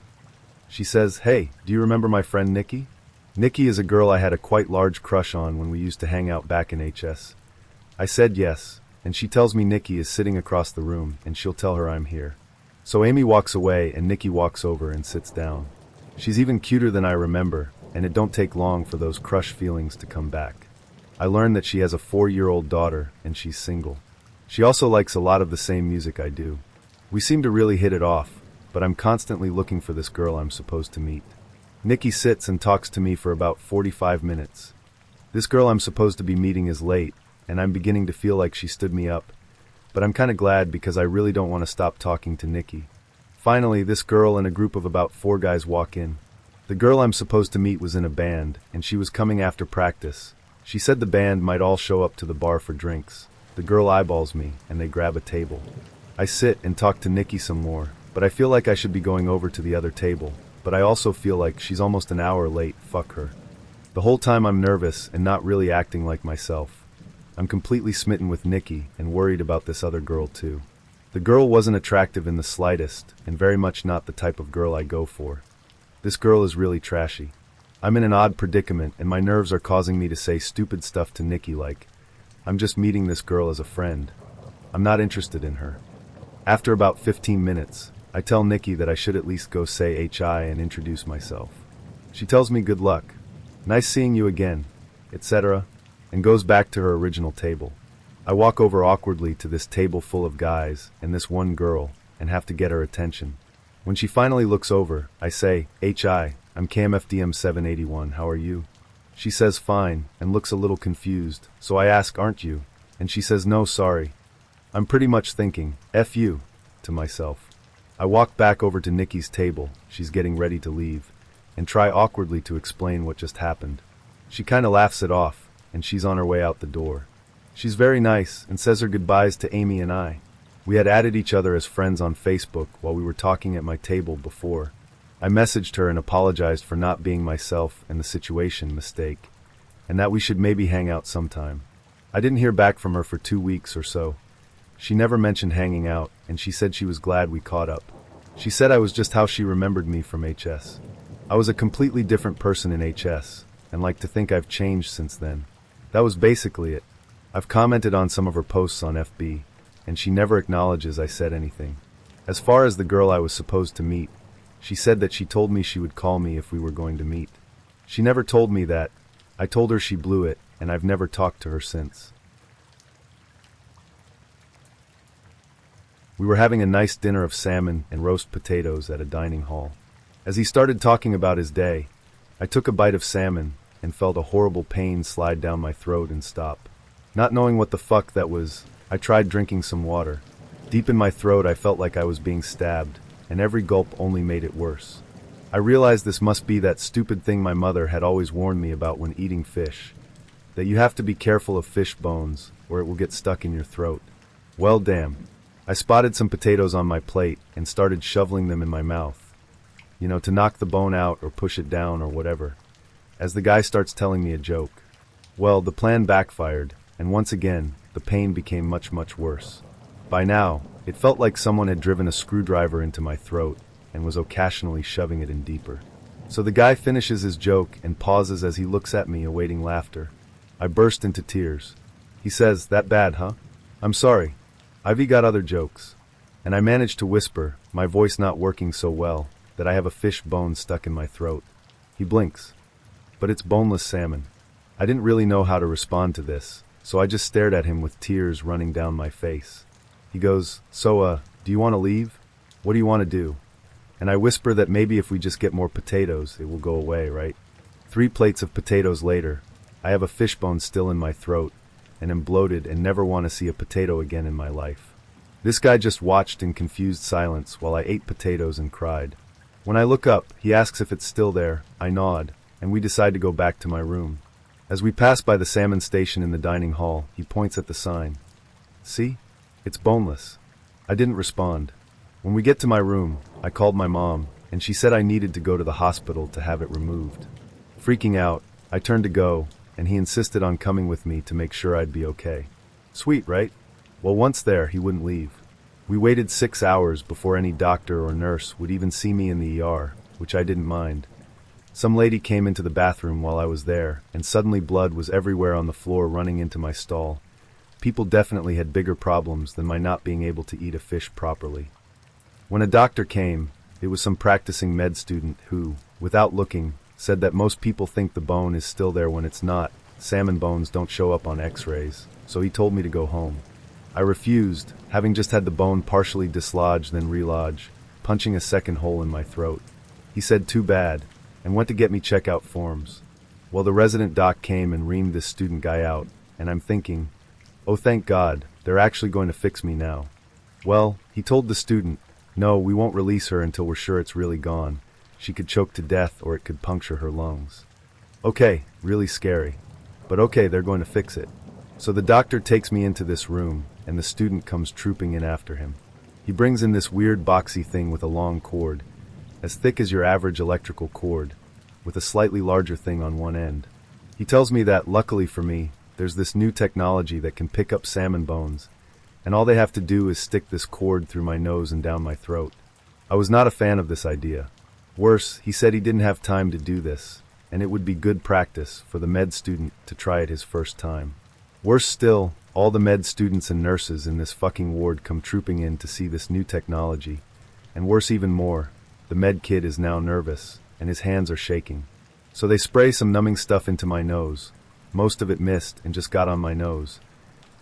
She says, "Hey, do you remember my friend Nikki?" Nikki is a girl I had a quite large crush on when we used to hang out back in HS. I said yes, and she tells me Nikki is sitting across the room and she'll tell her I'm here. So Amy walks away and Nikki walks over and sits down. She's even cuter than I remember, and it don't take long for those crush feelings to come back. I learn that she has a 4-year-old daughter and she's single. She also likes a lot of the same music I do. We seem to really hit it off, but I'm constantly looking for this girl I'm supposed to meet. Nikki sits and talks to me for about 45 minutes. This girl I'm supposed to be meeting is late, and I'm beginning to feel like she stood me up, but I'm kinda glad because I really don't want to stop talking to Nikki. Finally, this girl and a group of about 4 guys walk in. The girl I'm supposed to meet was in a band, and she was coming after practice. She said the band might all show up to the bar for drinks. The girl eyeballs me, and they grab a table. I sit and talk to Nikki some more, but I feel like I should be going over to the other table, but I also feel like she's almost an hour late, fuck her. The whole time I'm nervous and not really acting like myself. I'm completely smitten with Nikki and worried about this other girl too. The girl wasn't attractive in the slightest, and very much not the type of girl I go for. This girl is really trashy. I'm in an odd predicament and my nerves are causing me to say stupid stuff to Nikki like, I'm just meeting this girl as a friend. I'm not interested in her. After about 15 minutes, I tell Nikki that I should at least go say HI and introduce myself. She tells me good luck, nice seeing you again, etc., and goes back to her original table. I walk over awkwardly to this table full of guys and this one girl and have to get her attention. When she finally looks over, I say, "Hi, I'm KMFDM 781, how are you?" She says fine and looks a little confused, so I ask, "Aren't you?" And she says, "No, sorry." I'm pretty much thinking, F you, to myself. I walk back over to Nikki's table, she's getting ready to leave, and try awkwardly to explain what just happened. She kinda laughs it off, and she's on her way out the door. She's very nice and says her goodbyes to Amy and I. We had added each other as friends on Facebook while we were talking at my table before. I messaged her and apologized for not being myself and the situation mistake, and that we should maybe hang out sometime. I didn't hear back from her for 2 weeks or so. She never mentioned hanging out, and she said she was glad we caught up. She said I was just how she remembered me from HS. I was a completely different person in HS, and like to think I've changed since then. That was basically it. I've commented on some of her posts on FB, and she never acknowledges I said anything. As far as the girl I was supposed to meet, she said that she told me she would call me if we were going to meet. She never told me that. I told her she blew it, and I've never talked to her since. We were having a nice dinner of salmon and roast potatoes at a dining hall. As he started talking about his day, I took a bite of salmon and felt a horrible pain slide down my throat and stop. Not knowing what the fuck that was, I tried drinking some water. Deep in my throat I felt like I was being stabbed, and every gulp only made it worse. I realized this must be that stupid thing my mother had always warned me about when eating fish, that you have to be careful of fish bones, or it will get stuck in your throat. Well, damn. I spotted some potatoes on my plate and started shoveling them in my mouth. To knock the bone out or push it down or whatever. As the guy starts telling me a joke. Well, the plan backfired, and once again, the pain became much, much worse. By now, it felt like someone had driven a screwdriver into my throat and was occasionally shoving it in deeper. So the guy finishes his joke and pauses as he looks at me awaiting laughter. I burst into tears. He says, "That bad, huh? I'm sorry. Ivy got other jokes." And I managed to whisper, my voice not working so well, that I have a fish bone stuck in my throat. He blinks. But it's boneless salmon. I didn't really know how to respond to this, so I just stared at him with tears running down my face. He goes, "So, do you want to leave? What do you want to do?" And I whisper that maybe if we just get more potatoes, it will go away, right? 3 plates of potatoes later, I have a fishbone still in my throat, and am bloated and never want to see a potato again in my life. This guy just watched in confused silence while I ate potatoes and cried. When I look up, he asks if it's still there, I nod, and we decide to go back to my room. As we pass by the salmon station in the dining hall, he points at the sign. "See? It's boneless." I didn't respond. When we get to my room, I called my mom, and she said I needed to go to the hospital to have it removed. Freaking out, I turned to go, and he insisted on coming with me to make sure I'd be okay. Sweet, right? Well, once there, he wouldn't leave. We waited 6 hours before any doctor or nurse would even see me in the ER, which I didn't mind. Some lady came into the bathroom while I was there, and suddenly blood was everywhere on the floor running into my stall. People definitely had bigger problems than my not being able to eat a fish properly. When a doctor came, it was some practicing med student who, without looking, said that most people think the bone is still there when it's not. Salmon bones don't show up on x-rays, so he told me to go home. I refused, having just had the bone partially dislodged then relodge, punching a second hole in my throat. He said too bad, and went to get me checkout forms. Well, the resident doc came and reamed this student guy out, and I'm thinking, oh thank God, they're actually going to fix me now. Well, he told the student, no, we won't release her until we're sure it's really gone. She could choke to death or it could puncture her lungs. Okay, really scary. But okay, they're going to fix it. So the doctor takes me into this room, and the student comes trooping in after him. He brings in this weird boxy thing with a long cord, as thick as your average electrical cord, with a slightly larger thing on one end. He tells me that, luckily for me, there's this new technology that can pick up salmon bones, and all they have to do is stick this cord through my nose and down my throat. I was not a fan of this idea. Worse, he said he didn't have time to do this, and it would be good practice for the med student to try it his first time. Worse still, all the med students and nurses in this fucking ward come trooping in to see this new technology, and worse even more, the med kid is now nervous, and his hands are shaking. So they spray some numbing stuff into my nose. Most of it missed and just got on my nose.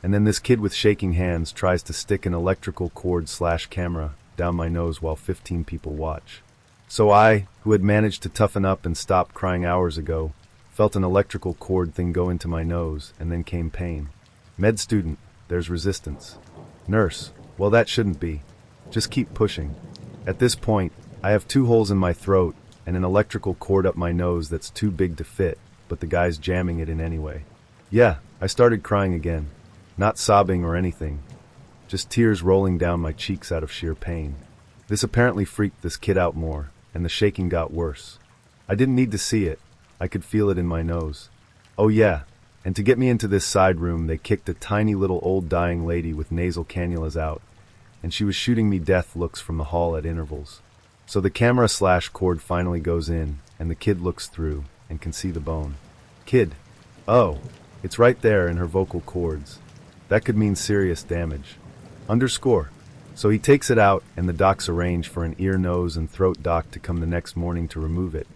And then this kid with shaking hands tries to stick an electrical cord/camera down my nose while 15 people watch. So I, who had managed to toughen up and stop crying hours ago, felt an electrical cord thing go into my nose, and then came pain. Med student, there's resistance. Nurse, well that shouldn't be. Just keep pushing. At this point, I have 2 holes in my throat and an electrical cord up my nose that's too big to fit, but the guy's jamming it in anyway. Yeah, I started crying again. Not sobbing or anything. Just tears rolling down my cheeks out of sheer pain. This apparently freaked this kid out more, and the shaking got worse. I didn't need to see it. I could feel it in my nose. Oh yeah, and to get me into this side room, they kicked a tiny little old dying lady with nasal cannulas out, and she was shooting me death looks from the hall at intervals. So the camera/cord finally goes in, and the kid looks through, and can see the bone. Kid. Oh, it's right there in her vocal cords. That could mean serious damage. _. So he takes it out, and the docs arrange for an ear, nose, and throat doc to come the next morning to remove it.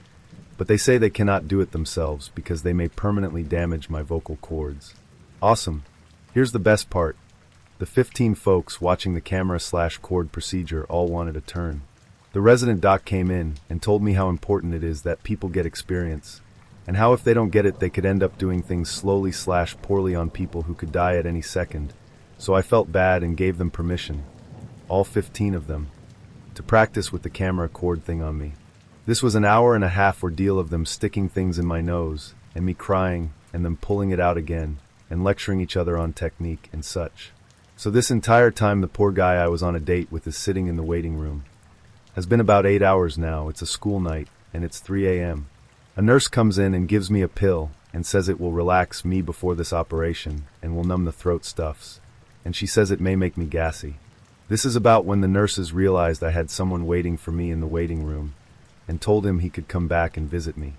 But they say they cannot do it themselves because they may permanently damage my vocal cords. Awesome. Here's the best part. The 15 folks watching the camera/cord procedure all wanted a turn. The resident doc came in and told me how important it is that people get experience, and how if they don't get it they could end up doing things slowly/poorly on people who could die at any second. So I felt bad and gave them permission, all 15 of them, to practice with the camera cord thing on me. This was an hour-and-a-half ordeal of them sticking things in my nose, and me crying, and them pulling it out again, and lecturing each other on technique and such. So this entire time the poor guy I was on a date with is sitting in the waiting room. Has been about 8 hours now, it's a school night, and it's 3 a.m. A nurse comes in and gives me a pill, and says it will relax me before this operation, and will numb the throat stuffs, and she says it may make me gassy. This is about when the nurses realized I had someone waiting for me in the waiting room, and told him he could come back and visit me.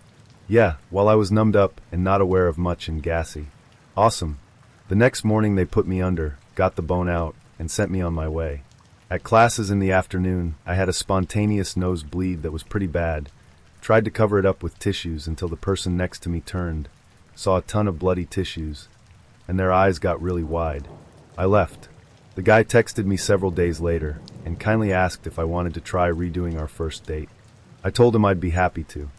Yeah, while I was numbed up and not aware of much and gassy. Awesome. The next morning they put me under, got the bone out, and sent me on my way. At classes in the afternoon, I had a spontaneous nosebleed that was pretty bad. Tried to cover it up with tissues until the person next to me turned, saw a ton of bloody tissues, and their eyes got really wide. I left. The The guy texted me several days later and kindly asked if I wanted to try redoing our first date. I told him I'd be happy to.